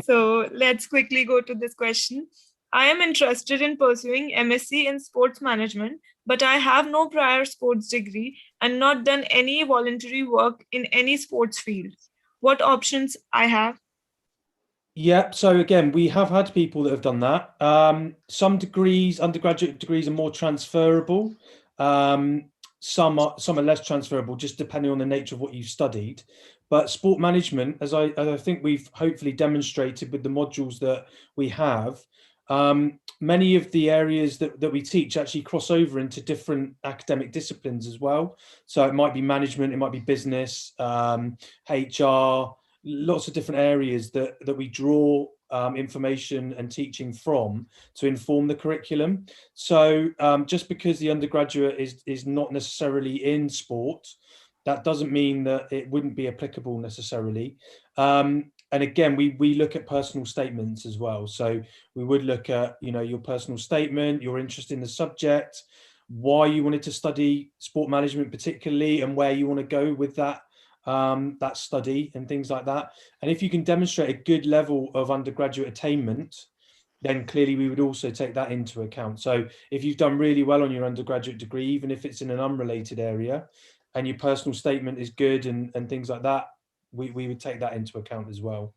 So let's quickly go to this question. I am interested in pursuing MSc in sports management, but I have no prior sports degree and not done any voluntary work in any sports field. What options I have? Yeah, so again, we have had people that have done that. Some degrees, undergraduate degrees, are more transferable. Some are less transferable, just depending on the nature of what you've studied. But sport management, as I think we've hopefully demonstrated with the modules that we have, many of the areas that we teach actually cross over into different academic disciplines as well. So it might be management, it might be business, HR, lots of different areas that we draw information and teaching from to inform the curriculum. So just because the undergraduate is not necessarily in sport, that doesn't mean that it wouldn't be applicable necessarily. And again, we look at personal statements as well. So we would look at, your personal statement, your interest in the subject, why you wanted to study sport management particularly, and where you want to go with that study and things like that. And if you can demonstrate a good level of undergraduate attainment, then clearly we would also take that into account. So if you've done really well on your undergraduate degree, even if it's in an unrelated area, and your personal statement is good and things like that, we would take that into account as well.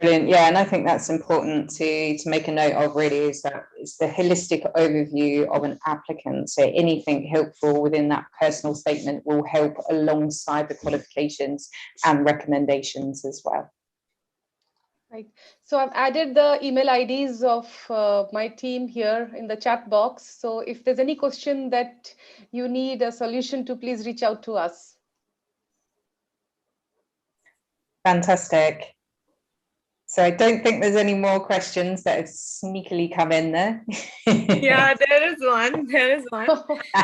Brilliant. Yeah, and I think that's important to make a note of, really, is that it's the holistic overview of an applicant. So anything helpful within that personal statement will help alongside the qualifications and recommendations as well. Right. So I've added the email IDs of my team here in the chat box. So if there's any question that you need a solution to, please reach out to us. Fantastic. So I don't think there's any more questions that have sneakily come in there. Yeah, there is one.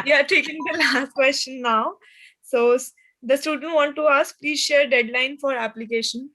Yeah, taking the last question now. So the student want to ask, please share deadline for application.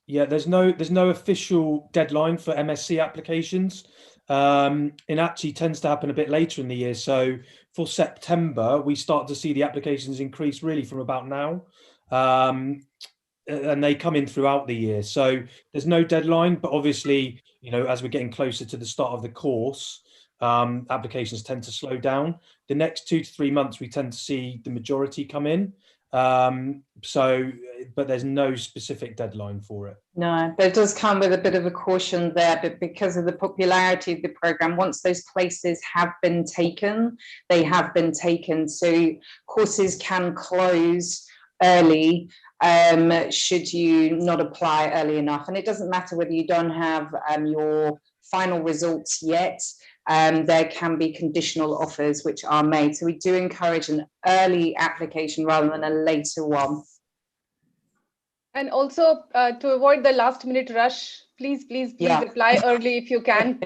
Yeah, there's no official deadline for MSc applications. It actually tends to happen a bit later in the year. So for September, we start to see the applications increase really from about now. And they come in throughout the year. So there's no deadline, but obviously, as we're getting closer to the start of the course, applications tend to slow down. The next 2 to 3 months, we tend to see the majority come in. But there's no specific deadline for it. No, there does come with a bit of a caution there, but because of the popularity of the program, once those places have been taken, they have been taken. So courses can close early should you not apply early enough. And it doesn't matter whether you don't have your final results yet. There can be conditional offers which are made. So we do encourage an early application rather than a later one. And also to avoid the last minute rush, please apply early if you can.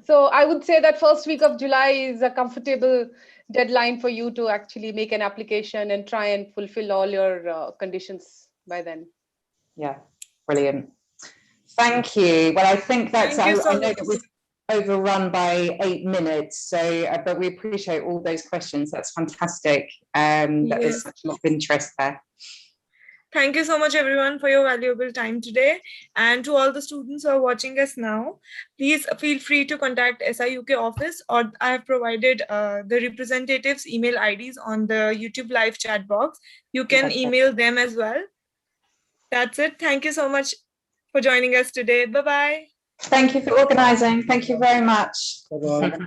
So I would say that first week of July is a comfortable deadline for you to actually make an application and try and fulfill all your conditions by then. Yeah, brilliant. Thank you. Well, I think that's, I know that we've overrun by 8 minutes, so but we appreciate all those questions. That's fantastic. That is such a lot of interest there. Thank you so much, everyone, for your valuable time today. And to all the students who are watching us now, please feel free to contact SIUK office, or I have provided the representatives' email IDs on the YouTube live chat box. You can email them as well. That's it. Thank you so much for joining us today. Bye-bye. Thank you for organising. Thank you very much. Bye-bye.